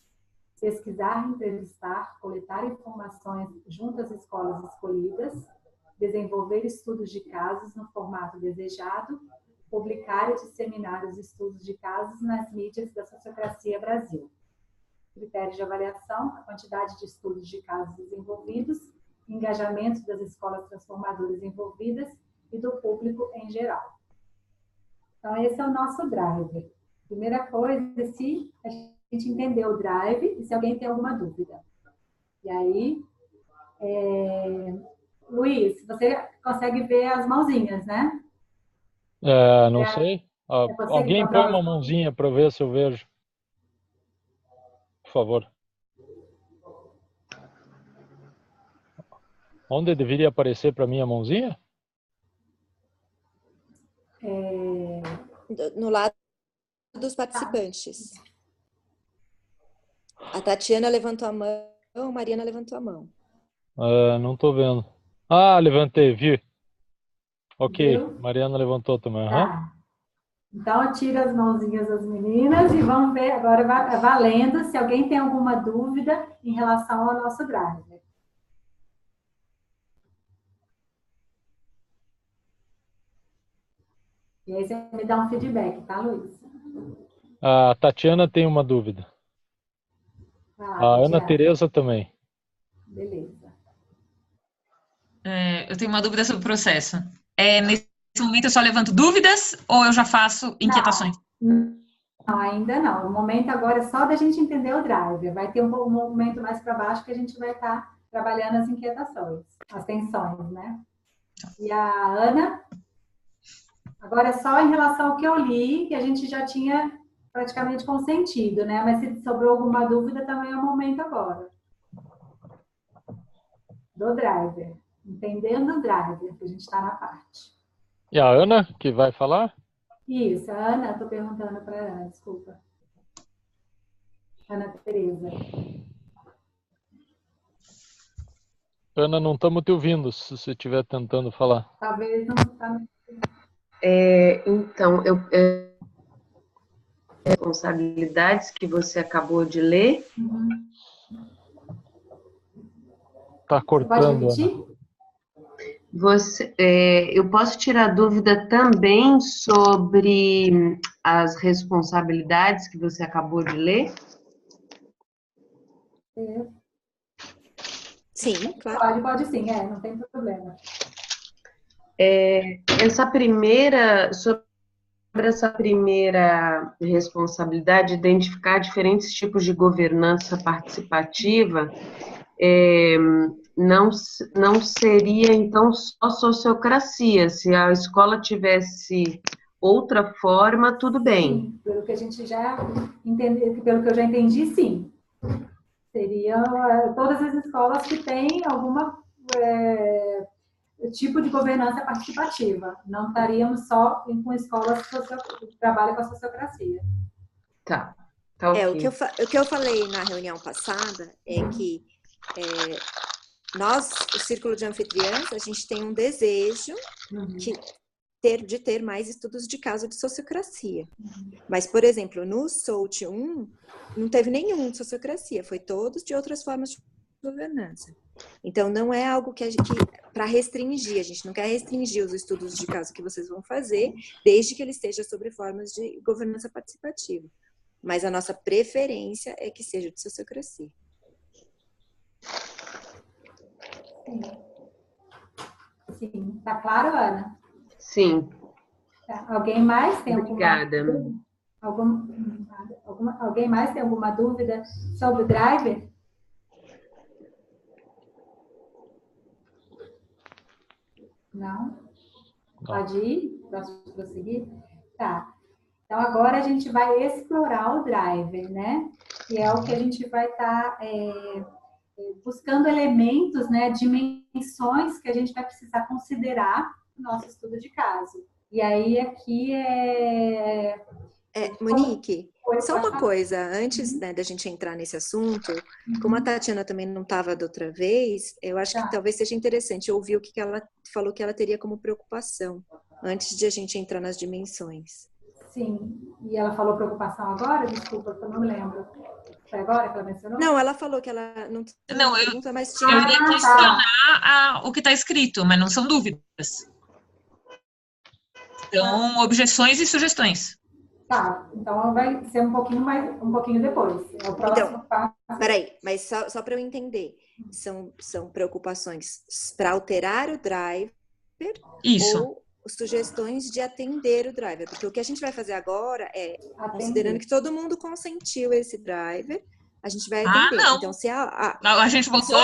pesquisar, entrevistar, coletar informações junto às escolas escolhidas, desenvolver estudos de casos no formato desejado, publicar e disseminar os estudos de casos nas mídias da Sociocracia Brasil. Critérios de avaliação, a quantidade de estudos de casos desenvolvidos, engajamento das escolas transformadoras envolvidas e do público em geral. Então, esse é o nosso drive. Primeira coisa, se a gente entender o drive e se alguém tem alguma dúvida. E aí, Luiz, você consegue ver as mãozinhas, né? Não sei. Alguém põe uma mãozinha para ver se eu vejo. favor. Onde deveria aparecer para mim a mãozinha? No lado dos participantes. A Tatiana levantou a mão, a Mariana levantou a mão. Não tô vendo. Levantei, vi. Ok, Viu? Mariana levantou também. Tá. Então, tira as mãozinhas das meninas e vamos ver agora, valendo, se alguém tem alguma dúvida em relação ao nosso driver. E aí você me dá um feedback, tá, Luiz? A Tatiana tem uma dúvida. A Ana Tiago. Tereza também. Beleza. Eu tenho uma dúvida sobre o processo. Nesse momento eu só levanto dúvidas ou eu já faço inquietações? Não, ainda não. O momento agora é só da gente entender o driver. Vai ter um momento mais para baixo que a gente vai estar trabalhando as inquietações, as tensões, né? E a Ana, agora é só em relação ao que eu li, que a gente já tinha praticamente consentido, né? Mas se sobrou alguma dúvida, também é o momento agora. Do driver. Entendendo o driver, que a gente está na parte. E a Ana, que vai falar? Isso, a Ana, estou perguntando para a Ana, desculpa. Ana Tereza. Ana, não estamos te ouvindo, se você estiver tentando falar. Talvez não está. Então, responsabilidades que você acabou de ler. Tá cortando, Pode repetir? Ana. Eu posso tirar dúvida também sobre as responsabilidades que você acabou de ler? Sim, claro. Pode sim, não tem problema. Sobre essa primeira responsabilidade, identificar diferentes tipos de governança participativa, não seria, então, só sociocracia. Se a escola tivesse outra forma, tudo bem. Sim, pelo que a gente já entendeu, pelo que eu já entendi, sim. Seriam todas as escolas que têm alguma tipo de governança participativa. Não estaríamos só com escolas que trabalham com a sociocracia. Tá ok. O que eu falei na reunião passada é que nós, o Círculo de Anfitriãs, a gente tem um desejo de ter mais estudos de caso de sociocracia. Mas, por exemplo, no SOUT 1, não teve nenhum de sociocracia, foi todos de outras formas de governança. Então, não é algo que para restringir, a gente não quer restringir os estudos de caso que vocês vão fazer, desde que ele esteja sobre formas de governança participativa. Mas a nossa preferência é que seja de sociocracia. Sim. Tá claro, Ana? Sim. Tá. Alguém mais tem Obrigada. Alguém mais tem alguma dúvida sobre o driver? Não? Pode ir? Posso prosseguir? Tá. Então, agora a gente vai explorar o driver, né? Que é o que a gente vai estar buscando elementos, né? Dimensões que a gente vai precisar considerar no nosso estudo de caso. E aí, aqui Monique, só uma coisa, antes da gente entrar nesse assunto, como a Tatiana também não estava da outra vez, eu acho que talvez seja interessante ouvir o que ela falou que ela teria como preocupação, antes de a gente entrar nas dimensões. Sim, e ela falou preocupação agora? Desculpa, eu não me lembro. Foi agora que ela mencionou? Não, ela falou que ela não pergunta, mas tinha... Eu iria questionar o que está escrito, mas não são dúvidas. São objeções e sugestões. Tá, então vai ser um pouquinho depois. É o próximo passo. Peraí, mas só para eu entender, são preocupações para alterar o driver? Isso. Ou sugestões de atender o driver? Porque o que a gente vai fazer agora é, considerando que todo mundo consentiu esse driver, a gente vai atender. Não. Então, se a gente votou?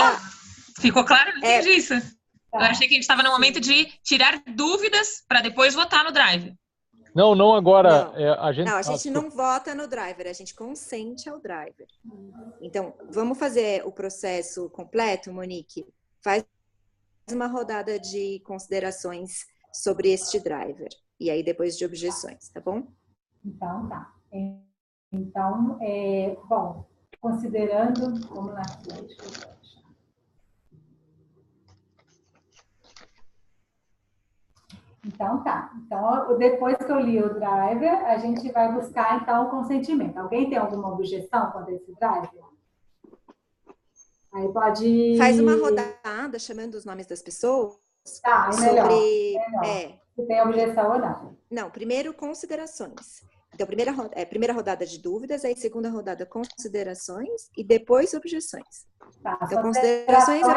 Ficou claro? Eu não entendi isso. Eu achei que a gente estava no momento de tirar dúvidas para depois votar no drive. Não agora. Não, A gente, não, a gente não vota no driver, a gente consente ao driver. Então, vamos fazer o processo completo, Monique? Faz uma rodada de considerações sobre este driver. E aí, depois de objeções, tá bom? Então, tá. Então, bom, considerando... Vamos lá. Então, tá. Então, depois que eu li o driver, a gente vai buscar, então, o consentimento. Alguém tem alguma objeção contra esse driver? Aí pode... Faz uma rodada chamando os nomes das pessoas. Tá, é melhor. Sobre... Se tem objeção ou não. Não, primeiro considerações. Então, primeira rodada de dúvidas, aí segunda rodada considerações e depois objeções. Tá, então, considerações a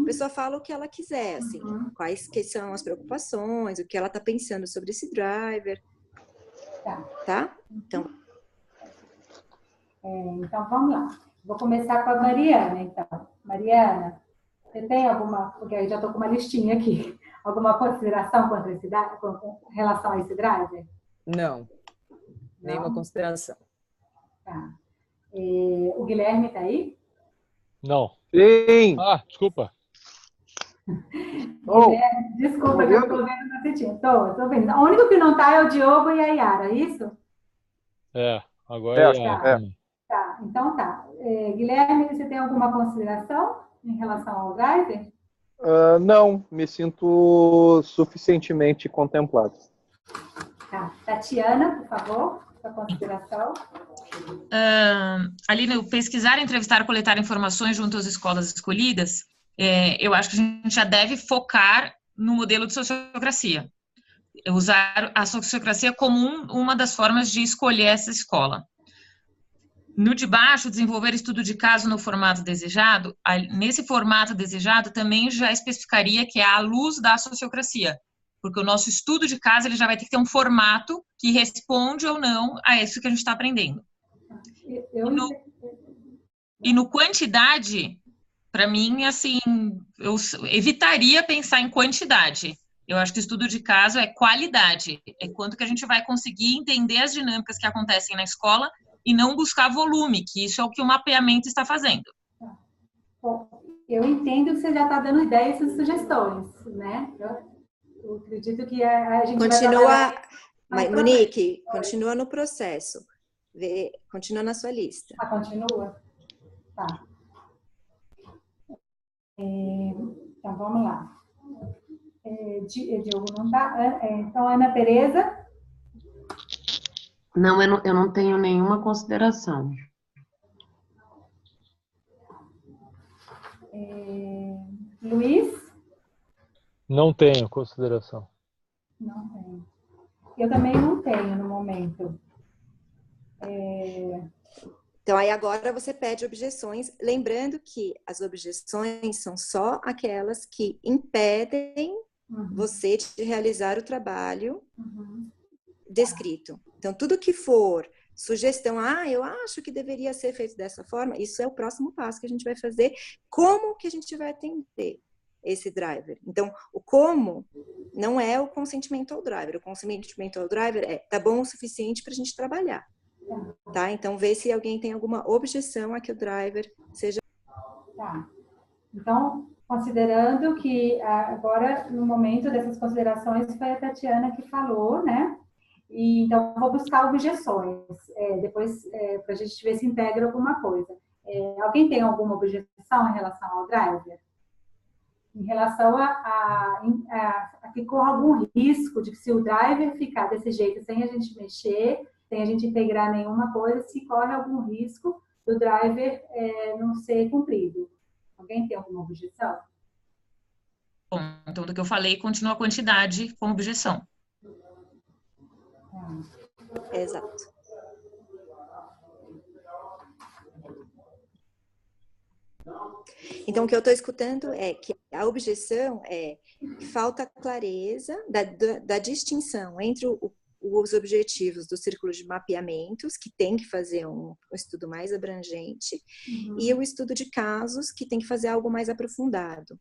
pessoa fala o que ela quiser, assim, quais que são as preocupações, o que ela está pensando sobre esse driver. Tá? Então, então, vamos lá. Vou começar com a Mariana, então. Mariana, você tem alguma... Porque eu já estou com uma listinha aqui. Alguma consideração com relação a esse driver? Não. Nenhuma consideração. Tá. O Guilherme está aí? Não. Sim. Desculpa. Guilherme, desculpa que eu estou vendo na setinha. Estou vendo. O único que não está é o Diogo e a Yara, é isso? Agora Tá, então tá. Guilherme, você tem alguma consideração em relação ao driver? Não, me sinto suficientemente contemplado. Tá. Tatiana, por favor, sua consideração. Ali no pesquisar, entrevistar, coletar informações junto às escolas escolhidas, eu acho que a gente já deve focar no modelo de sociocracia. Usar a sociocracia como uma das formas de escolher essa escola. No de baixo, desenvolver estudo de caso no formato desejado. Nesse formato desejado, também já especificaria que é à luz da sociocracia, porque o nosso estudo de caso ele já vai ter que ter um formato que responde ou não a isso que a gente está aprendendo. E no quantidade, para mim, assim, eu evitaria pensar em quantidade. Eu acho que o estudo de caso é qualidade, é quanto que a gente vai conseguir entender as dinâmicas que acontecem na escola e não buscar volume, que isso é o que o mapeamento está fazendo. Bom, eu entendo que você já está dando ideias e sugestões, né? Eu acredito que a gente vai Monique, continua no processo. Continua na sua lista. Continua? Tá. Então, vamos lá. Diogo não está. Então, Ana Tereza? Não, eu não tenho nenhuma consideração. Luiz? Não tenho consideração. Não tenho. Eu também não tenho no momento. Então, aí agora você pede objeções, lembrando que as objeções são só aquelas que impedem você de realizar o trabalho descrito. Então, tudo que for sugestão, eu acho que deveria ser feito dessa forma, isso é o próximo passo que a gente vai fazer. Como que a gente vai atender esse driver? Então, o como não é o consentimento ao driver. O consentimento ao driver tá bom o suficiente para a gente trabalhar. Tá? Então, vê se alguém tem alguma objeção a que o driver seja... Tá. Então, considerando que agora, no momento dessas considerações, foi a Tatiana que falou, né? E, então, vou buscar objeções. Depois, para a gente ver se integra alguma coisa. Alguém tem alguma objeção em relação ao driver? Em relação a que corra algum risco de que se o driver ficar desse jeito, sem a gente mexer, sem a gente integrar nenhuma coisa, se corre algum risco do driver não ser cumprido. Alguém tem alguma objeção? Bom, então, do que eu falei, continua a quantidade com objeção. Exato. Então, o que eu estou escutando é que a objeção é que falta clareza da distinção entre os objetivos do círculo de mapeamentos, que tem que fazer um estudo mais abrangente, e o estudo de casos, que tem que fazer algo mais aprofundado.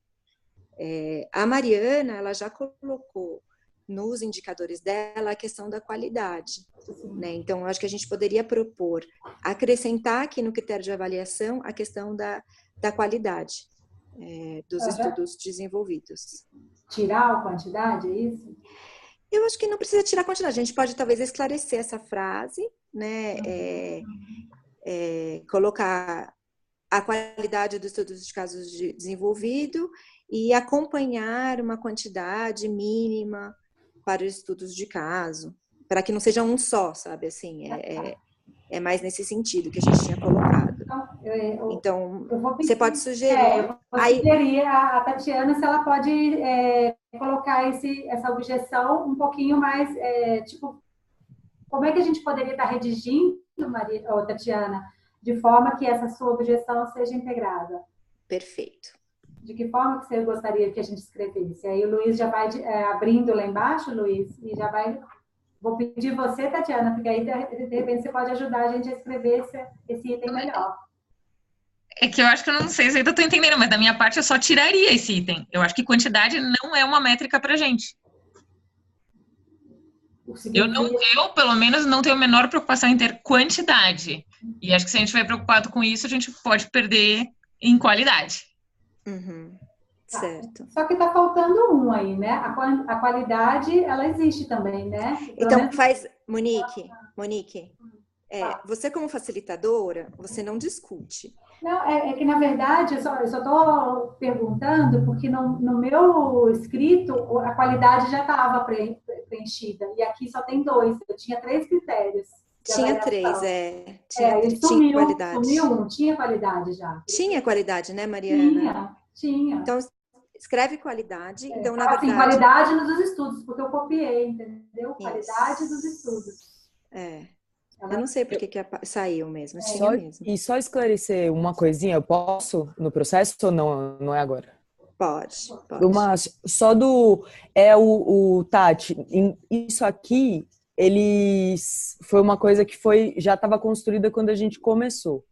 A Mariana, ela já colocou nos indicadores dela a questão da qualidade, né? Então, eu acho que a gente poderia propor, acrescentar aqui no critério de avaliação a questão da qualidade dos estudos desenvolvidos. Tirar a quantidade, é isso? Eu acho que não precisa tirar a quantidade, a gente pode talvez esclarecer essa frase, né? Colocar a qualidade dos estudos de casos desenvolvido e acompanhar uma quantidade mínima para os estudos de caso, para que não seja um só, sabe? Assim, é mais nesse sentido que a gente tinha colocado. Então, você pode sugerir. Eu vou sugerir a Tatiana se ela pode colocar essa objeção um pouquinho mais, tipo, como é que a gente poderia estar redigindo, Tatiana, de forma que essa sua objeção seja integrada? Perfeito. De que forma que você gostaria que a gente escrevesse? Aí o Luiz já vai abrindo lá embaixo, Luiz, e já vai... Vou pedir você, Tatiana, porque aí, de repente, você pode ajudar a gente a escrever esse item melhor. É que eu acho que eu não sei se ainda estou entendendo, mas da minha parte eu só tiraria esse item. Eu acho que quantidade não é uma métrica para gente. Eu, pelo menos, não tenho a menor preocupação em ter quantidade. E acho que se a gente estiver preocupado com isso, a gente pode perder em qualidade. Uhum. Certo. Só que está faltando um aí, né? A qualidade, ela existe também, né? Então, faz... Monique, você como facilitadora, você não discute. Não, é que, na verdade, eu só estou perguntando porque no meu escrito a qualidade já estava preenchida. E aqui só tem 2. Eu tinha 3 critérios. Tinha 3, tinha qualidade. Sumiu um, tinha qualidade já. Tinha qualidade, né, Mariana? Tinha. Então, escreve qualidade. Então, na verdade... qualidade dos estudos, porque eu copiei, entendeu? Qualidade dos estudos. Eu não sei por que saiu mesmo. E só esclarecer uma coisinha, eu posso no processo ou não é agora? Pode. Só Tati, isso aqui, foi uma coisa que já estava construída quando a gente começou.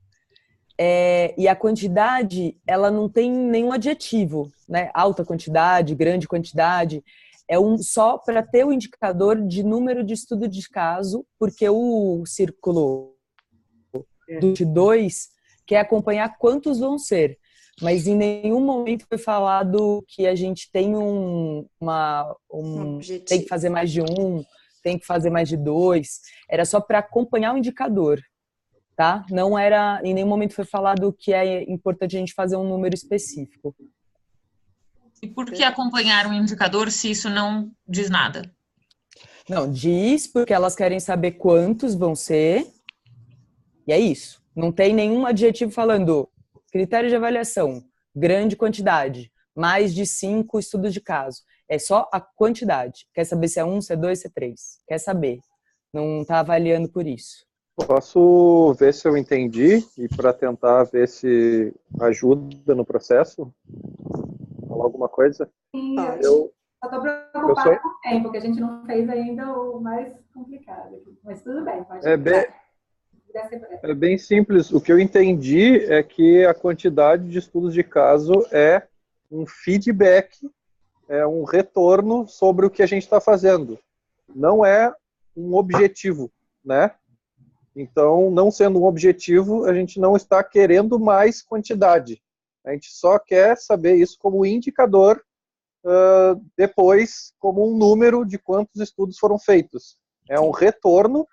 E a quantidade, ela não tem nenhum adjetivo, né? Alta quantidade, grande quantidade. Só para ter o indicador de número de estudo de caso, porque o círculo do 2 quer acompanhar quantos vão ser. Mas em nenhum momento foi falado que a gente tem tem que fazer mais de 1, tem que fazer mais de 2. Era só para acompanhar o indicador. Tá? Não era, em nenhum momento foi falado que é importante a gente fazer um número específico. E por que acompanhar um indicador se isso não diz nada? Não, diz porque elas querem saber quantos vão ser, e é isso. Não tem nenhum adjetivo falando critério de avaliação, grande quantidade, mais de 5 estudos de caso. É só a quantidade. Quer saber se é 1, se é 2, se é 3. Quer saber. Não está avaliando por isso. Posso ver se eu entendi e para tentar ver se ajuda no processo? Falar alguma coisa? Sim, eu estou preocupada com o tempo, porque a gente não fez ainda o mais complicado aqui. Mas tudo bem, pode é bem simples. O que eu entendi é que a quantidade de estudos de caso é um feedback, é um retorno sobre o que a gente está fazendo. Não é um objetivo, né? Então, não sendo um objetivo, a gente não está querendo mais quantidade. A gente só quer saber isso como indicador, depois como um número de quantos estudos foram feitos. É um retorno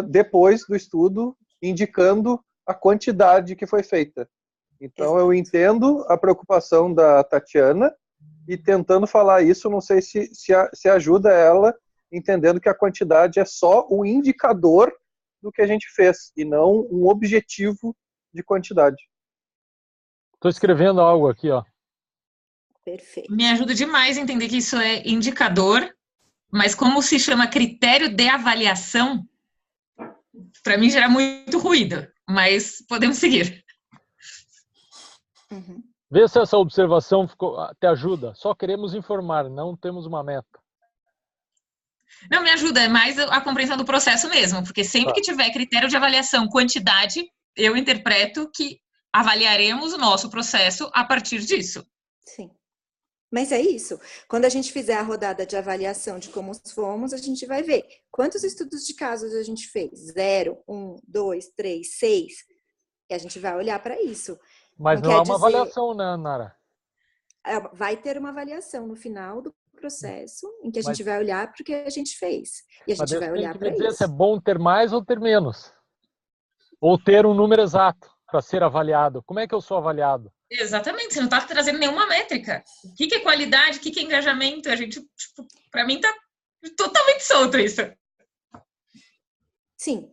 depois do estudo, indicando a quantidade que foi feita. Então, eu entendo a preocupação da Tatiana e tentando falar isso, não sei se ajuda ela, entendendo que a quantidade é só um indicador do que a gente fez, e não um objetivo de quantidade. Estou escrevendo algo aqui, ó. Perfeito. Me ajuda demais a entender que isso é indicador, mas como se chama critério de avaliação, para mim gera muito ruído, mas podemos seguir. Uhum. Vê se essa observação te ajuda. Só queremos informar, não temos uma meta. Não, me ajuda, é mais a compreensão do processo mesmo, porque sempre que tiver critério de avaliação, quantidade, eu interpreto que avaliaremos o nosso processo a partir disso. Sim. Mas é isso. Quando a gente fizer a rodada de avaliação de como fomos, a gente vai ver quantos estudos de casos a gente fez. 0, 1, 2, 3, 6. E a gente vai olhar para isso. Mas não é uma avaliação, né, Nara? Vai ter uma avaliação no final do processo, em que a Mas- gente vai olhar para o que a gente fez. E a Mas gente Deus vai tem olhar que para me dizer isso. se é bom ter mais ou ter menos. Ou ter um número exato para ser avaliado. Como é que eu sou avaliado? Exatamente, você não está trazendo nenhuma métrica. O que é qualidade, o que é engajamento? A gente, tipo, para mim tá totalmente solto isso. Sim,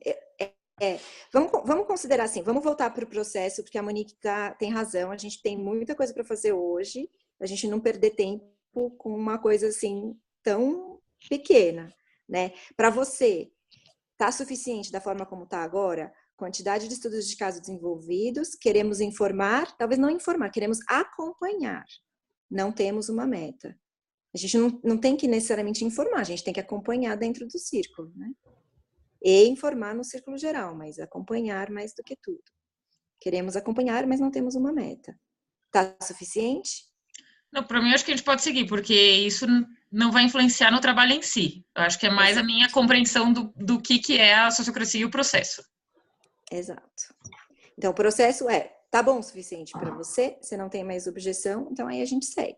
vamos considerar assim, vamos voltar para o processo, porque a Monique tem razão, a gente tem muita coisa para fazer hoje, a gente não perder tempo com uma coisa assim tão pequena, né? Para você, tá suficiente da forma como tá agora? Quantidade de estudos de caso desenvolvidos, queremos informar, talvez não informar, queremos acompanhar. Não temos uma meta. A gente não tem que necessariamente informar, a gente tem que acompanhar dentro do círculo, né? E informar no círculo geral, mas acompanhar mais do que tudo. Queremos acompanhar, mas não temos uma meta. Tá suficiente? Não, para mim, eu acho que a gente pode seguir, porque isso não vai influenciar no trabalho em si. Eu acho que é mais a minha compreensão do que é a sociocracia e o processo. Exato. Então, o processo tá bom o suficiente para você? Você não tem mais objeção? Então, aí a gente segue.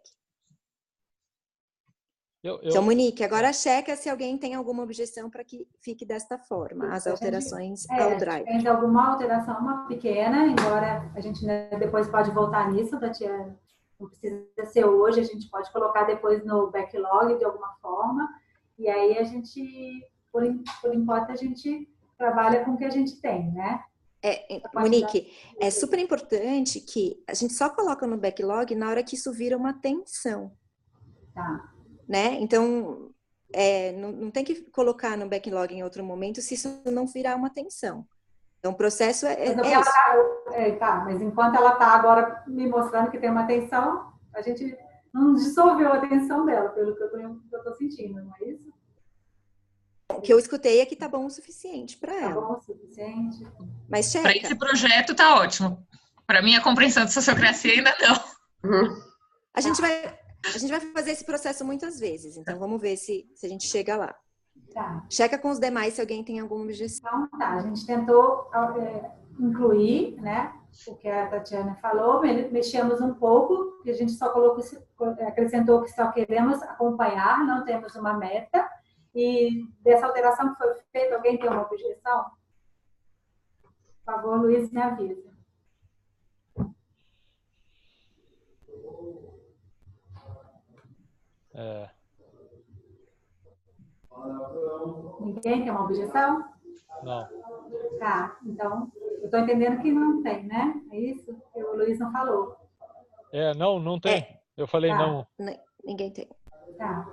Então, Monique, agora checa se alguém tem alguma objeção para que fique desta forma, as alterações ao drive. Tem alguma alteração, uma pequena, embora a gente depois pode voltar nisso, Tatiana. Não precisa ser hoje, a gente pode colocar depois no backlog de alguma forma. E aí a gente, por enquanto, a gente trabalha com o que a gente tem, né? Monique, é super importante que a gente só coloca no backlog na hora que isso vira uma tensão. Tá. Né? Então, não tem que colocar no backlog em outro momento se isso não virar uma tensão. Então, o processo isso. Mas enquanto ela está agora me mostrando que tem uma tensão, a gente não dissolveu a tensão dela, pelo que eu estou sentindo, não é isso? O que eu escutei é que tá bom o suficiente para ela. Tá bom o suficiente. Mas checa. Para esse projeto tá ótimo. Para mim, a compreensão de sociocracia ainda não. A gente vai fazer esse processo muitas vezes, então vamos ver se a gente chega lá. Tá. Checa com os demais se alguém tem alguma objeção. Então, tá, a gente tentou incluir, né, o que a Tatiana falou, mexemos um pouco, porque a gente só acrescentou que só queremos acompanhar, não temos uma meta, e dessa alteração que foi feita, alguém tem uma objeção? Por favor, Luiz, me avisa. Ninguém tem uma objeção? Não. Tá, então, eu estou entendendo que não tem, né? É isso que o Luiz não falou. Não tem. Eu falei não. Ninguém tem. Tá.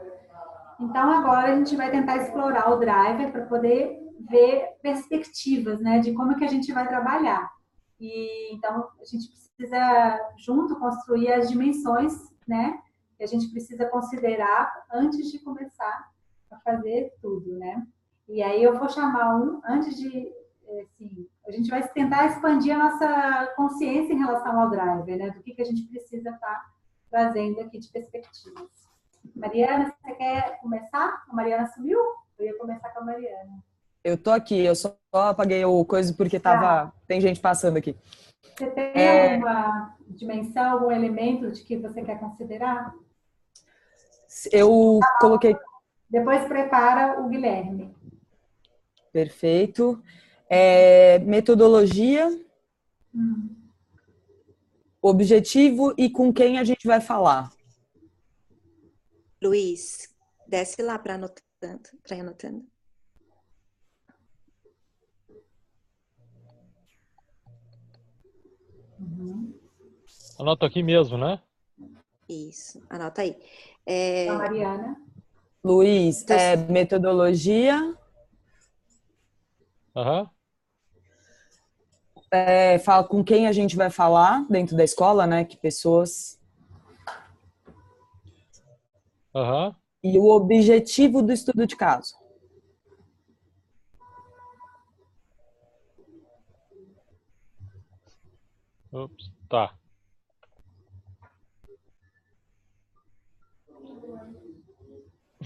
Então, agora a gente vai tentar explorar o Driver para poder ver perspectivas, né, de como é que a gente vai trabalhar. E, então, a gente precisa, junto, construir as dimensões, né, que a gente precisa considerar antes de começar a fazer tudo, né. E aí eu vou chamar antes de, assim, a gente vai tentar expandir a nossa consciência em relação ao Driver, né, do que a gente precisa estar trazendo aqui de perspectivas. Mariana, você quer começar? A Mariana sumiu? Eu ia começar com a Mariana. Eu tô aqui, eu só apaguei o coisa porque tem gente passando aqui. Você tem alguma dimensão, algum elemento de que você quer considerar? Eu coloquei... Depois prepara o Guilherme. Perfeito. Metodologia, objetivo e com quem a gente vai falar. Luiz, desce lá para ir anotando. Anota aqui mesmo, né? Isso, anota aí. A Mariana. Luiz, metodologia. Fala com quem a gente vai falar dentro da escola, né? Que pessoas. E o objetivo do estudo de caso. Tá.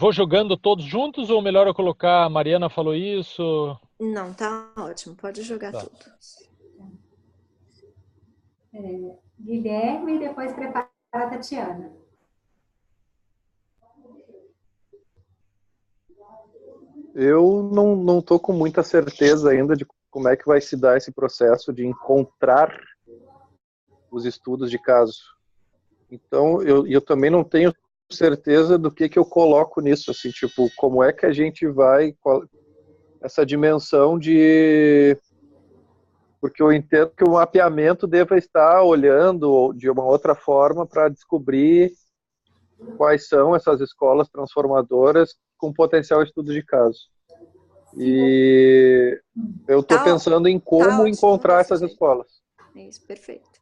vou jogando todos juntos ou melhor eu colocar, a Mariana falou isso? Não, tá ótimo. Pode jogar Tá. tudo. Guilherme, e depois prepara a Tatiana. Eu não estou com muita certeza ainda de como é que vai se dar esse processo de encontrar os estudos de caso. Então, eu também não tenho certeza do que eu coloco nisso, assim, tipo, como é que a gente vai, essa dimensão de... Porque eu entendo que o mapeamento deva estar olhando de uma outra forma para descobrir quais são essas escolas transformadoras com potencial estudo de caso. E eu estou pensando em como encontrar essas escolas. Isso, perfeito.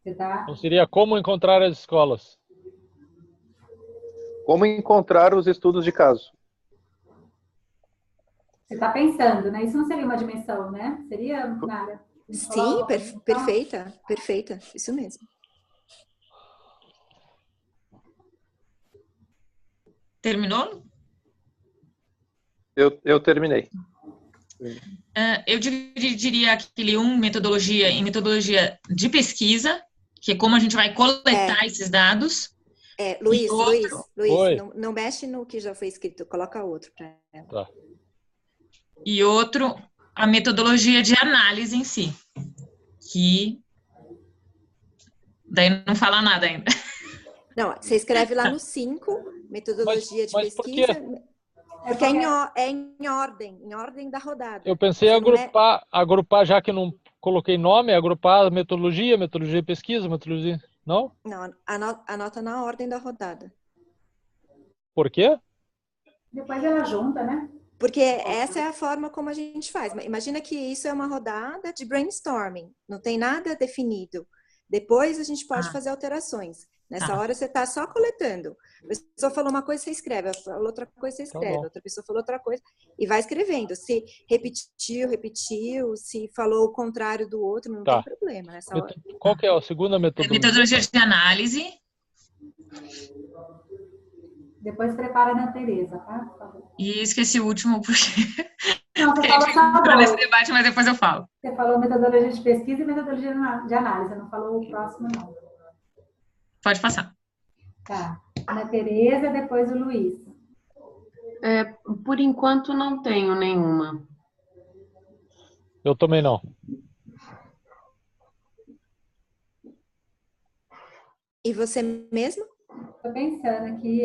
Então seria como encontrar as escolas. Como encontrar os estudos de caso. Você está pensando, né? Isso não seria uma dimensão, né? Seria, Nara? Sim, perfeita. Isso mesmo. Terminou? Eu terminei. Eu dividiria aquele metodologia em metodologia de pesquisa, que é como a gente vai coletar esses dados. Luiz, Oi. não mexe no que já foi escrito, coloca outro para ela. Tá. E outro, a metodologia de análise em si, que daí não fala nada ainda. Não, você escreve lá no 5, metodologia de mas por pesquisa, quê? porque é em ordem da rodada. Eu pensei em agrupar, já que não coloquei nome, agrupar metodologia de pesquisa, metodologia... Não? Não, anota na ordem da rodada. Por quê? Depois ela junta, né? Porque essa é a forma como a gente faz. Imagina que isso é uma rodada de brainstorming, não tem nada definido. Depois a gente pode fazer alterações. Nessa hora você está só coletando. A pessoa falou uma coisa, você escreve. Falou outra coisa, você escreve. Outra pessoa falou outra coisa. E vai escrevendo. Se repetiu. Se falou o contrário do outro, não tem problema nessa hora. Qual que é a segunda metodologia? Metodologia de análise. Depois prepara na Tereza, tá? E esqueci o último, porque... Não, você falou só dois. Nesse debate, mas depois eu falo. Você falou metodologia de pesquisa e metodologia de análise. Não falou o próximo, não. Pode passar. Tá. Ana Tereza, depois o Luiz. Por enquanto não tenho nenhuma. Eu também não. E você mesmo? Estou pensando aqui,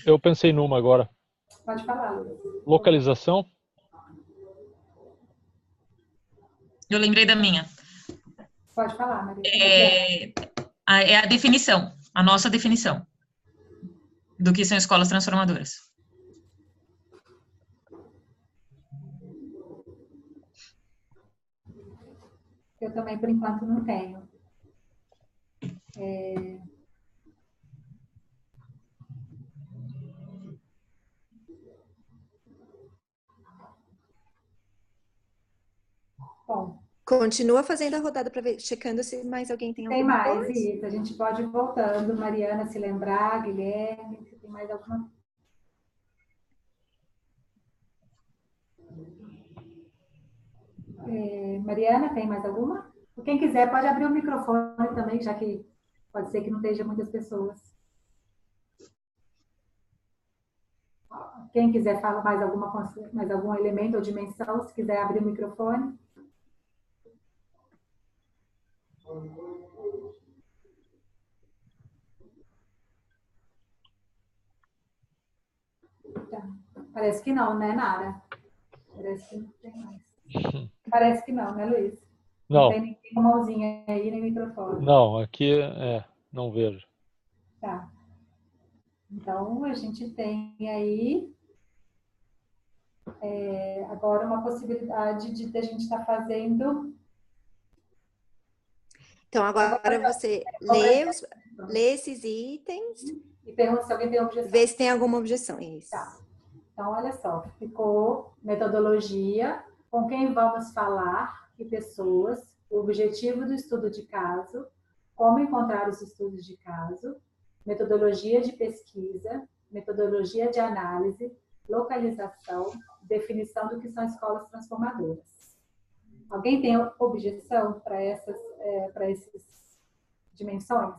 Eu pensei numa agora. Pode falar, Luiz. Localização. Eu lembrei da minha. Pode falar, Maria. É a definição, a nossa definição do que são escolas transformadoras. Eu também, por enquanto, não tenho. Bom. Continua fazendo a rodada para ver, checando se mais alguém tem alguma coisa. Tem mais, isso. A gente pode ir voltando. Mariana, se lembrar, Guilherme, se tem mais alguma coisa. Mariana, tem mais alguma? Quem quiser pode abrir o microfone também, já que pode ser que não esteja muitas pessoas. Quem quiser falar mais algum elemento ou dimensão, se quiser abrir o microfone. Tá. Parece que não, né, Nara? Parece que não tem mais. Parece que não, né, Luiz? Não. Não tem ninguém com mãozinha aí, nem microfone. Não, aqui não vejo. Tá. Então, a gente tem aí agora uma possibilidade de a gente estar fazendo... Então, agora você lê esses itens e pergunta se alguém tem objeção. Vê se tem alguma objeção, isso. Tá. Então, olha só, ficou metodologia, com quem vamos falar, que pessoas, o objetivo do estudo de caso, como encontrar os estudos de caso, metodologia de pesquisa, metodologia de análise, localização, definição do que são escolas transformadoras. Alguém tem objeção para essas dimensões?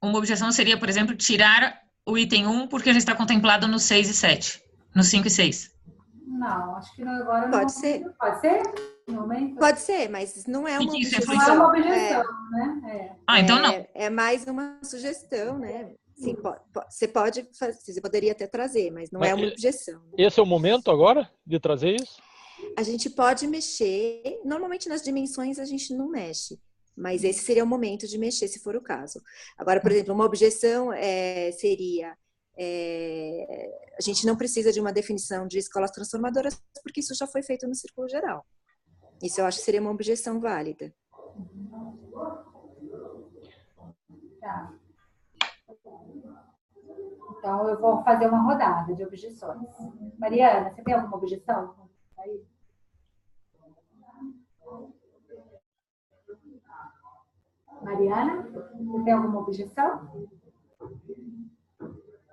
Uma objeção seria, por exemplo, tirar o item 1 porque já está contemplado no 6 e 7, no 5 e 6. Não, acho que agora não. Pode ser. Pode ser? No momento? Pode ser, mas não é uma objeção. Não é uma objeção, né? Então não. É mais uma sugestão, né? Sim, você poderia até trazer, mas não é uma objeção. Esse é o momento agora de trazer isso? A gente pode mexer, normalmente nas dimensões a gente não mexe, mas esse seria o momento de mexer, se for o caso. Agora, por exemplo, uma objeção seria, a gente não precisa de uma definição de escolas transformadoras, porque isso já foi feito no Círculo Geral. Isso eu acho que seria uma objeção válida. Tá. Então, eu vou fazer uma rodada de objeções. Mariana, você tem alguma objeção? Aí. Mariana, você tem alguma objeção?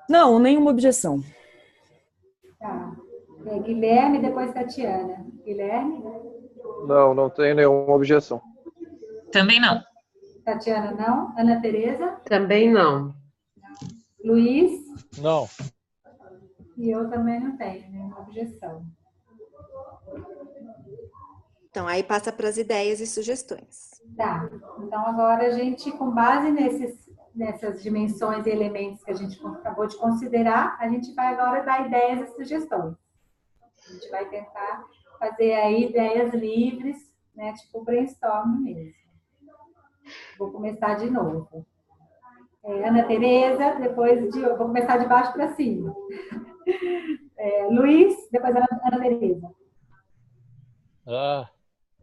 Não, nenhuma objeção. Tá. Guilherme, depois Tatiana. Guilherme? Não tenho nenhuma objeção. Também não. Tatiana, não. Ana Tereza? Também não. Luiz? Não. E eu também não tenho nenhuma objeção. Então, aí passa para as ideias e sugestões. Tá. Então, agora a gente, com base nessas dimensões e elementos que a gente acabou de considerar, a gente vai agora dar ideias e sugestões. A gente vai tentar fazer aí ideias livres, né? Tipo brainstorm mesmo. Vou começar de novo. Ana Tereza, depois eu vou começar de baixo para cima. Luiz, depois Ana Tereza.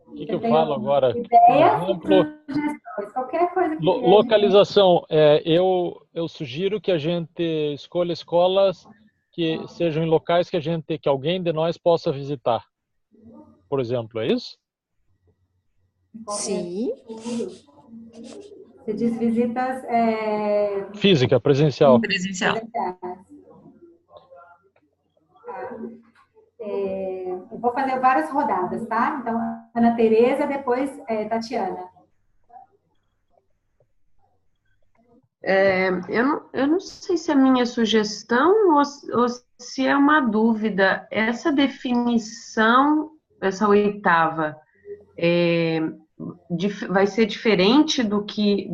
O que eu falo agora? Ideias, exemplo, qualquer coisa que localização. Eu sugiro que a gente escolha escolas que sejam em locais que alguém de nós possa visitar. Por exemplo, é isso? Sim. Você diz visitas... Física, presencial. Presencial. Eu vou fazer várias rodadas, tá? Então, Ana Tereza, depois Tatiana. Eu não sei se é minha sugestão ou se é uma dúvida. Essa definição, essa oitava, vai ser diferente do que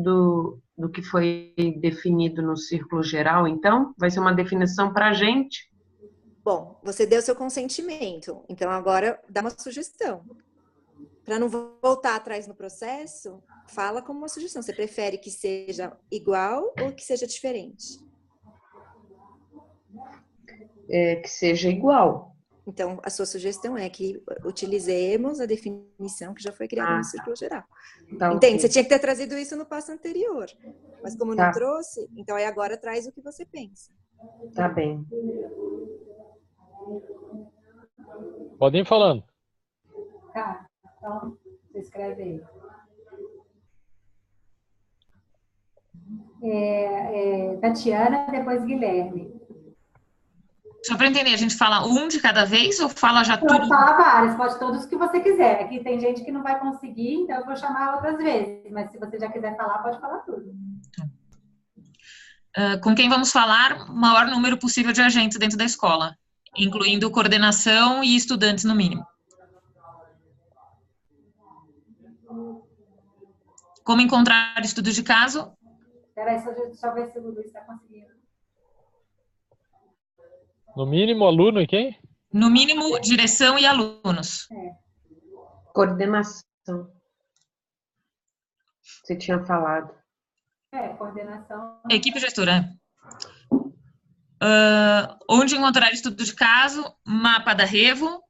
foi definido no Círculo Geral, então? Vai ser uma definição para a gente? Bom, você deu seu consentimento, então agora dá uma sugestão. Para não voltar atrás no processo, fala como uma sugestão. Você prefere que seja igual ou que seja diferente? Que seja igual. Então, a sua sugestão é que utilizemos a definição que já foi criada no Círculo Geral. Tá, entende? okay. Você tinha que ter trazido isso no passo anterior. Mas como não trouxe, então aí agora traz o que você pensa. Tá bem. Podem ir falando. Tá, então você escreve aí. Tatiana, depois Guilherme. Só para entender, a gente fala um de cada vez ou fala já tudo? Pode falar vários, pode todos que você quiser. Aqui tem gente que não vai conseguir, então eu vou chamar outras vezes. Mas se você já quiser falar, pode falar tudo. Com quem vamos falar o maior número possível de agentes dentro da escola, incluindo coordenação e estudantes no mínimo. Como encontrar estudos de caso? Espera aí, só ver se o Luiz está conseguindo. No mínimo, aluno e quem? No mínimo, direção e alunos. Coordenação. Você tinha falado. Coordenação. Equipe gestora. Onde encontrar estudo de caso? Mapa da Revo.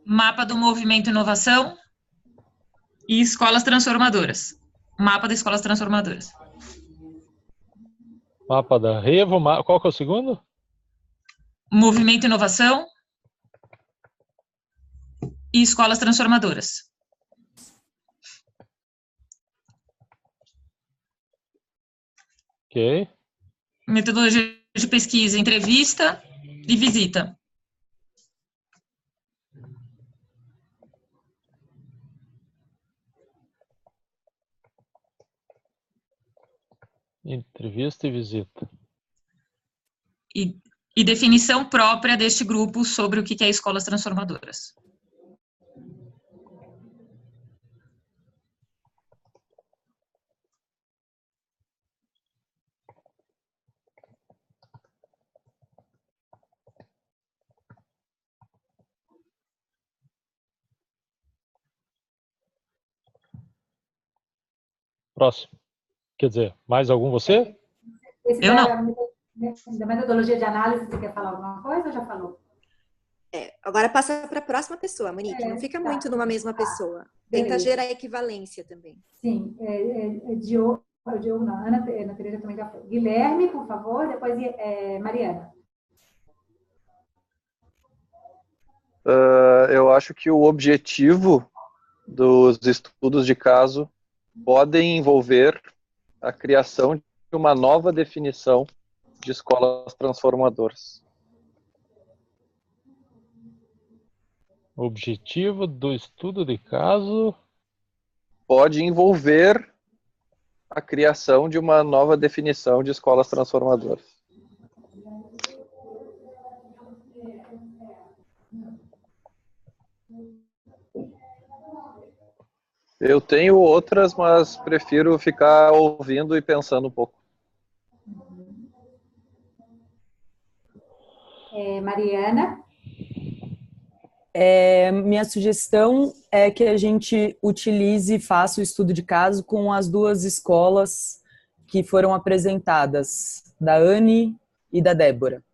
Mapa do Movimento Inovação. E escolas transformadoras. Mapa das escolas transformadoras. Mapa da Revo. Qual que é o segundo? Movimento Inovação. e escolas transformadoras. Ok. Metodologia de pesquisa, entrevista e visita. Entrevista e visita. E definição própria deste grupo sobre o que é escolas transformadoras. Próximo. Quer dizer, mais algum você? Eu não. Da metodologia de análise, você quer falar alguma coisa ou já falou? Agora passa para a próxima pessoa, Monique. Não fica muito numa mesma pessoa. Tenta beleza. gerar equivalência também. Sim, Diogo não, Ana Tereza também já foi. Guilherme, por favor, depois Mariana. Eu acho que o objetivo dos estudos de caso podem envolver a criação de uma nova definição de escolas transformadoras. O objetivo do estudo de caso pode envolver a criação de uma nova definição de escolas transformadoras. Eu tenho outras, mas prefiro ficar ouvindo e pensando um pouco. Mariana? Minha sugestão é que a gente utilize e faça o estudo de caso com as duas escolas que foram apresentadas, da Anne e da Débora.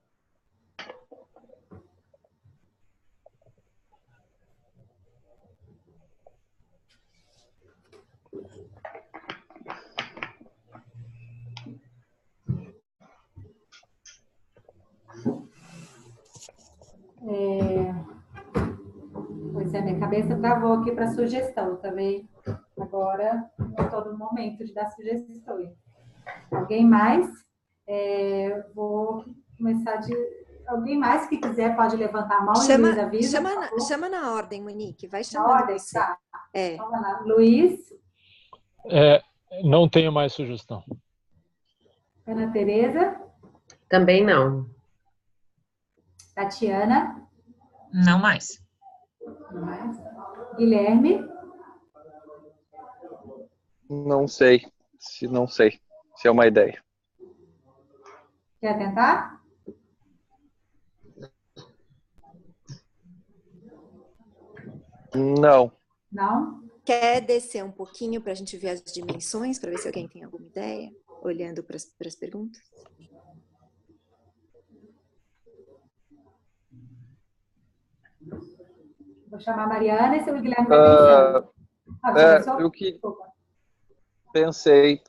Pois é, minha cabeça travou aqui para sugestão também. Agora, não estou no momento de dar sugestões. Alguém mais? Vou começar de... Alguém mais que quiser pode levantar a mão e Luiz avisa. Chama na ordem, Monique. Vai Na chamando ordem, você. tá. Então, vai lá. Luiz. Não tenho mais sugestão. Ana Tereza. Também não. Tatiana. Não mais. Não mais. Guilherme. Não sei se é uma ideia. Quer tentar? Não. Não? Quer descer um pouquinho para a gente ver as dimensões, para ver se alguém tem alguma ideia, olhando para as perguntas? Vou chamar a Mariana e seu Guilherme vai pensando. Eu que pensei.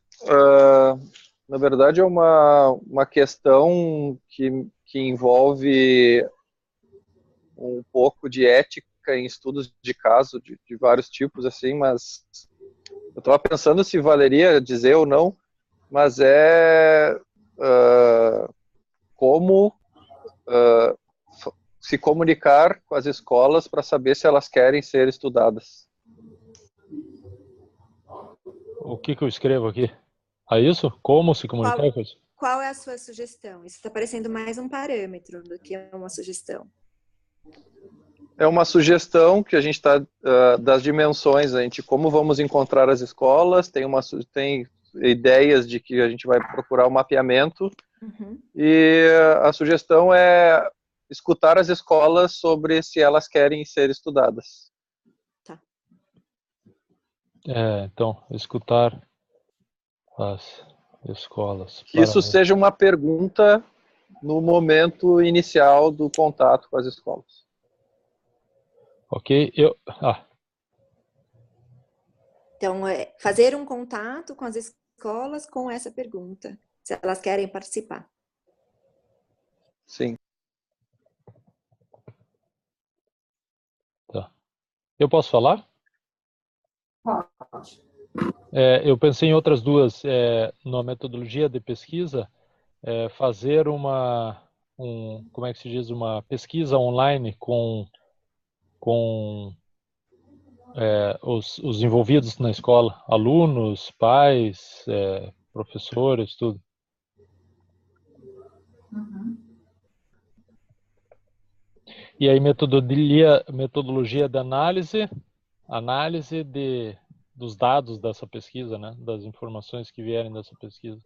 Na verdade, é uma questão que envolve um pouco de ética em estudos de caso, de vários tipos, assim, mas eu estava pensando se valeria dizer ou não, mas como se comunicar com as escolas para saber se elas querem ser estudadas. O que eu escrevo aqui? Isso? Como se comunicar com isso? Qual é a sua sugestão? Isso está parecendo mais um parâmetro do que uma sugestão. É uma sugestão que a gente está das dimensões, como vamos encontrar as escolas, tem ideias de que a gente vai procurar o mapeamento, e a sugestão é escutar as escolas sobre se elas querem ser estudadas. Tá. Então, escutar as escolas. Que isso seja uma pergunta no momento inicial do contato com as escolas. Ok, Então, fazer um contato com as escolas com essa pergunta, se elas querem participar. Sim. Tá. Eu posso falar? Pode. Eu pensei em outras duas. Na metodologia de pesquisa, fazer como é que se diz, uma pesquisa online com os envolvidos na escola, alunos, pais, professores, tudo. Uhum. E aí metodologia da análise dos dados dessa pesquisa, né? Das informações que vierem dessa pesquisa.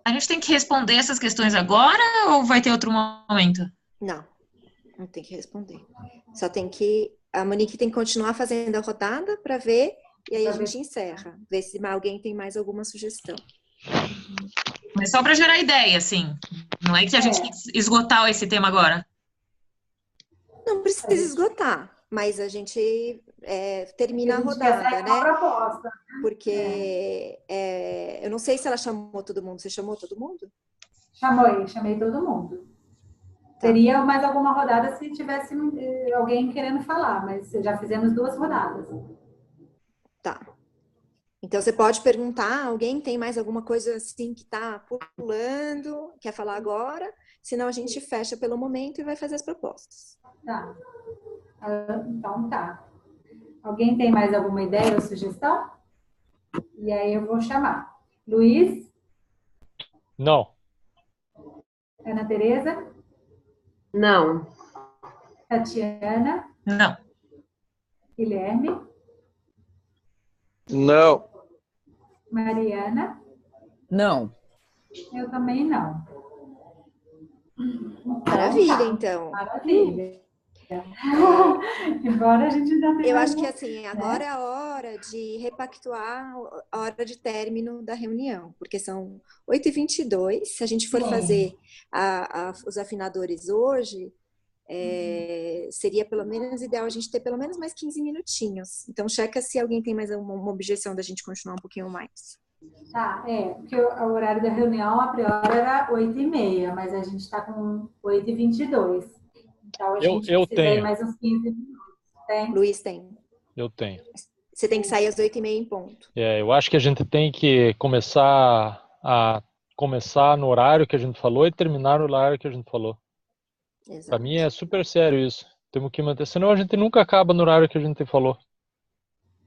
A gente tem que responder essas questões agora ou vai ter outro momento? Não, não tem que responder. Só tem que... A Monique tem que continuar fazendo a rodada para ver, e aí a gente encerra. Ver se alguém tem mais alguma sugestão. Mas só para gerar ideia, assim. Não é que a gente tem que esgotar esse tema agora. Não precisa esgotar, mas a gente termina a rodada, né? Proposta. Porque eu não sei se ela chamou todo mundo. Você chamou todo mundo? Chamei todo mundo. Tá. Teria mais alguma rodada se tivesse alguém querendo falar, mas já fizemos 2 rodadas. Tá. Então, você pode perguntar, alguém tem mais alguma coisa assim que está pulando, quer falar agora? Senão a gente fecha pelo momento e vai fazer as propostas. Tá. Então, tá. Alguém tem mais alguma ideia ou sugestão? E aí eu vou chamar. Luiz? Não. Ana Tereza? Não. Tatiana? Não. Guilherme? Não. Mariana? Não. Eu também não. Maravilha, então. Maravilha. Agora a gente já tem. Eu acho que assim, agora é a hora de repactuar a hora de término da reunião, porque são 8h22. Se a gente for fazer os afinadores hoje, seria pelo menos ideal a gente ter pelo menos mais 15 minutinhos. Então, checa se alguém tem mais uma objeção da gente continuar um pouquinho mais. Tá, porque o horário da reunião, a priori, era 8h30, mas a gente está com 8h22. Então, a gente precisa ir mais uns 15 minutos. Tem? Luiz tem. Eu tenho. Você tem que sair às 8h30 em ponto. Eu acho que a gente tem que começar no horário que a gente falou e terminar no horário que a gente falou. Para mim é super sério isso. Temos que manter, senão a gente nunca acaba no horário que a gente falou.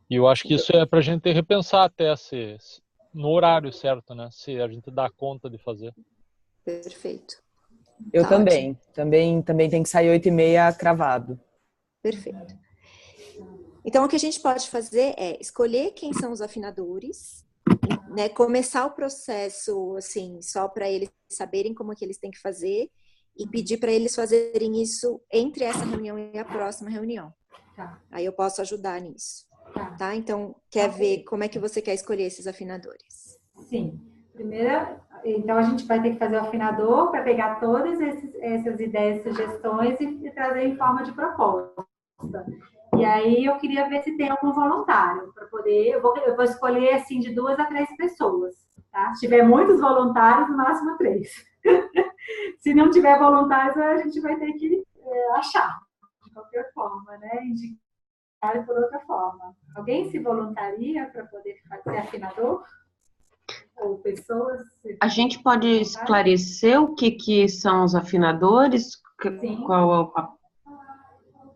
E eu acho que isso é para a gente repensar até no horário certo, né? Se a gente dá conta de fazer. Perfeito. Eu também. Também tem que sair 8h30 cravado. Perfeito. Então, o que a gente pode fazer é escolher quem são os afinadores, né? Começar o processo, assim, só para eles saberem como é que eles têm que fazer e pedir para eles fazerem isso entre essa reunião e a próxima reunião. Tá. Aí eu posso ajudar nisso. Tá? Então, quer ver como é que você quer escolher esses afinadores? Sim. Primeiro, então a gente vai ter que fazer o afinador para pegar todas essas ideias, sugestões e trazer em forma de proposta. E aí eu queria ver se tem algum voluntário para poder. Eu vou escolher assim de 2 a 3 pessoas. Tá? Se tiver muitos voluntários, no máximo 3. Se não tiver voluntários, a gente vai ter que achar de qualquer forma, né? Indicar por outra forma. Alguém se voluntaria para poder ser afinador? Ou pessoas? A gente pode esclarecer o que são os afinadores? Sim. Qual é o papel?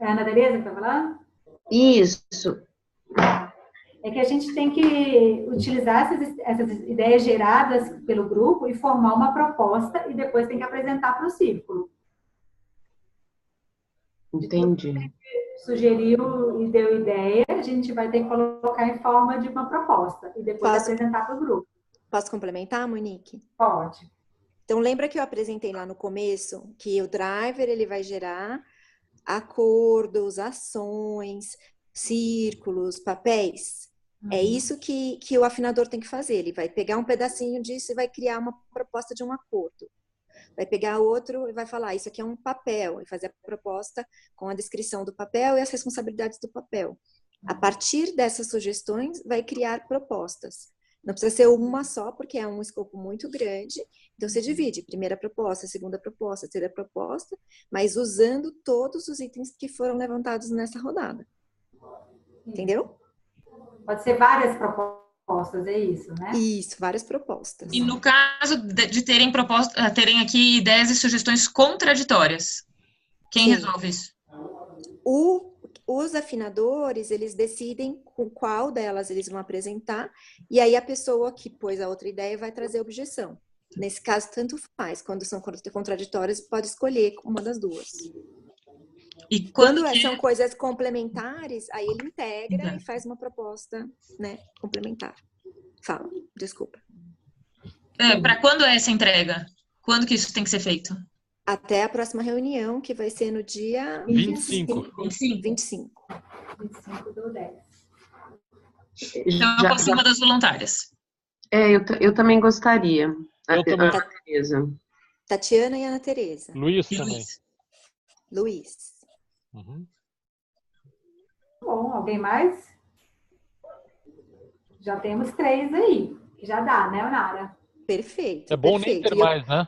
É a Ana Tereza que está falando? Isso. É que a gente tem que utilizar essas ideias geradas pelo grupo e formar uma proposta e depois tem que apresentar para o círculo. Entendi. Sugeriu e deu ideia, a gente vai ter que colocar em forma de uma proposta e depois apresentar para o grupo. Posso complementar, Monique? Pode. Então, lembra que eu apresentei lá no começo que o driver ele vai gerar acordos, ações, círculos, papéis? É isso que o afinador tem que fazer. Ele vai pegar um pedacinho disso e vai criar uma proposta de um acordo. Vai pegar outro e vai falar, isso aqui é um papel, e fazer a proposta com a descrição do papel e as responsabilidades do papel. A partir dessas sugestões, vai criar propostas. Não precisa ser uma só, porque é um escopo muito grande, Então, você divide primeira proposta, segunda proposta, terceira proposta, mas usando todos os itens que foram levantados nessa rodada. Entendeu? Pode ser várias propostas, é isso, né? Isso, várias propostas. E no caso de terem terem aqui ideias e sugestões contraditórias, quem Sim. resolve isso? Os afinadores, eles decidem com qual delas eles vão apresentar, e aí a pessoa que pôs a outra ideia vai trazer objeção. Nesse caso, tanto faz. Quando são contraditórias, pode escolher uma das duas. E Quando são coisas complementares, aí ele integra Exato. e faz uma proposta, né, complementar. Fala, desculpa. Para quando é essa entrega? Quando que isso tem que ser feito? Até a próxima reunião, que vai ser no dia 25. 25. 25 do 10. Então, eu posso ser uma das voluntárias. Eu também gostaria. Eu também. Ana Tereza. Tatiana e Ana Tereza. Luiz E também. Luiz? Luiz. Uhum. Bom, alguém mais? Já temos 3 aí. Já dá, né, Nara? Perfeito. É bom perfeito. nem ter mais, né?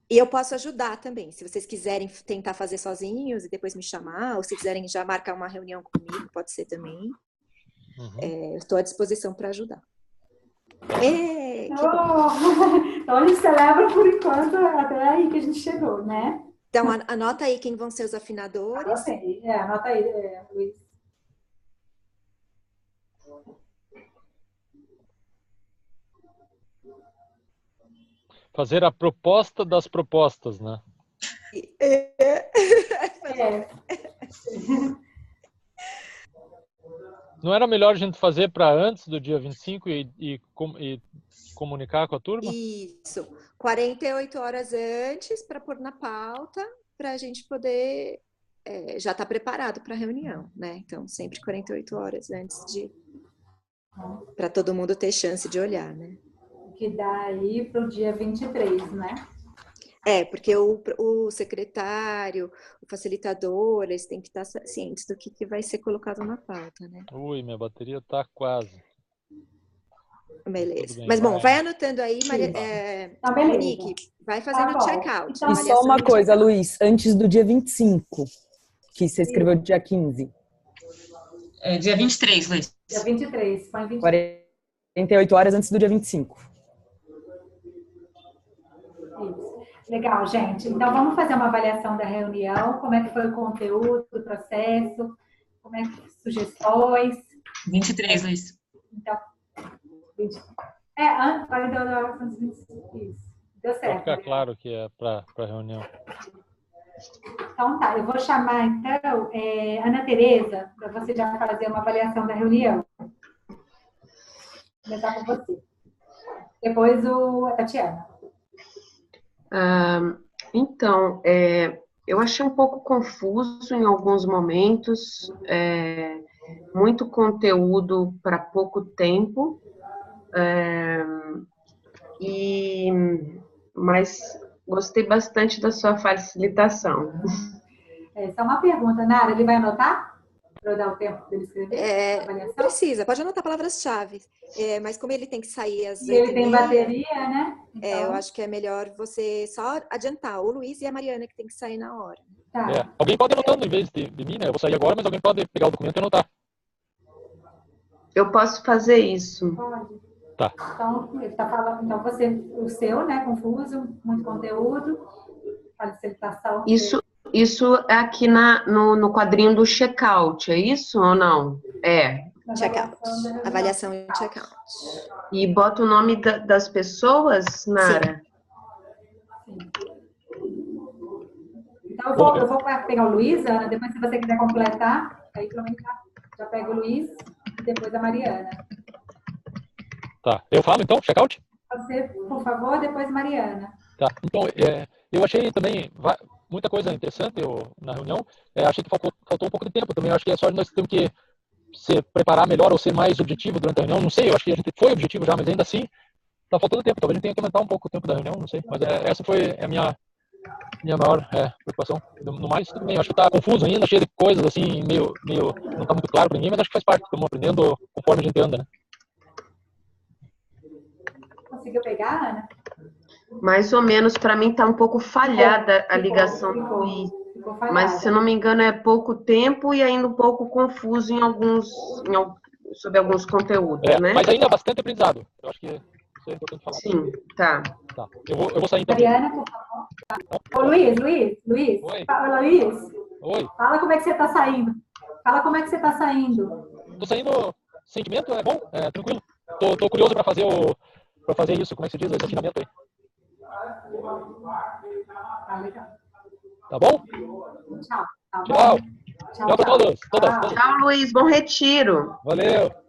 E eu posso ajudar também. Se vocês quiserem tentar fazer sozinhos e depois me chamar, ou se quiserem já marcar uma reunião comigo, pode ser também. Uhum. Eu estou à disposição para ajudar. Que bom. Então a gente celebra por enquanto até aí que a gente chegou, né? Então, anota aí quem vão ser os afinadores. Anota aí, Luiz. Fazer a proposta das propostas, né? Não era melhor a gente fazer para antes do dia 25 e comunicar com a turma? Isso. 48 horas antes para pôr na pauta, para a gente poder já estar preparado para a reunião, né? Então, sempre 48 horas antes para todo mundo ter chance de olhar, né? Que dá aí para o dia 23, né? Porque o secretário, o facilitador, eles têm que estar cientes do que vai ser colocado na pauta, né? Ui, minha bateria tá quase. Beleza. Bem, Mas, bom, vai anotando aí, Monique, vai fazendo check-out. Então, E só uma coisa, Luiz, antes do dia 25, que você escreveu dia 15. Dia 23, Luiz. Dia 23, põe 23. 48 horas antes do dia 25. Isso. Legal, gente. Então, vamos fazer uma avaliação da reunião, como é que foi o conteúdo, o processo, como é que sugestões. 23, Luiz. Então, 42 horas antes do 25. Isso. Deu certo. Para ficar claro que é para reunião. Então, tá. Eu vou chamar, então, Ana Tereza, para você já fazer uma avaliação da reunião. Vou começar com você. Depois a Tatiana. Então, eu achei um pouco confuso em alguns momentos, muito conteúdo para pouco tempo, mas gostei bastante da sua facilitação. Só uma pergunta, Nara, ele vai anotar? Para eu dar o tempo dele escrever? Precisa, pode anotar palavras-chave. Mas como ele tem que sair às 8h30... E ele tem bateria, né? Então... eu acho que é melhor você só adiantar. O Luiz e a Mariana que tem que sair na hora. Tá. Alguém pode anotar em vez de mim, né? Eu vou sair agora, mas alguém pode pegar o documento e anotar. Eu posso fazer isso. Pode. Tá. Então, ele tá falando, então você, o seu, né, confuso, muito conteúdo, facilitação. Isso é aqui no quadrinho do check-out, é isso ou não? Check-out. Avaliação e check-out. E bota o nome das pessoas, Nara? Sim. Então, eu vou pegar o Luiz, Ana, depois se você quiser completar, aí já pega o Luiz e depois a Mariana. Tá. Eu falo então, check-out? Você, por favor, depois Mariana. Tá. Então, eu achei também muita coisa interessante na reunião. Achei que faltou um pouco de tempo também. Eu acho que é só nós temos que se preparar melhor ou ser mais objetivo durante a reunião. Não sei, eu acho que a gente foi objetivo já, mas ainda assim tá faltando tempo. Talvez a gente tenha que aumentar um pouco o tempo da reunião, não sei. Mas essa foi a minha maior preocupação. No mais, tudo bem. Eu acho que tá confuso ainda, cheio de coisas assim, meio não tá muito claro para ninguém, mas acho que faz parte. Estamos aprendendo conforme a gente anda, né? Conseguiu pegar, Ana? Mais ou menos, para mim está um pouco falhada a ligação do Luiz. Mas, se eu não me engano, é pouco tempo e ainda um pouco confuso sobre alguns conteúdos, né? Mas ainda é bastante aprendizado. Eu acho que isso é importante falar. Sim, tá. Eu vou sair então. Mariana, por favor. Ô, Luiz. Oi. Fala, Luiz. Oi. Fala como é que você está saindo. Tô saindo, sentimento é bom, é tranquilo. Tô curioso para fazer isso, como é que se diz, esse afinamento aí. Tá bom? Tchau. Tchau. Tchau para todos. Tchau, Luiz. Bom retiro. Valeu.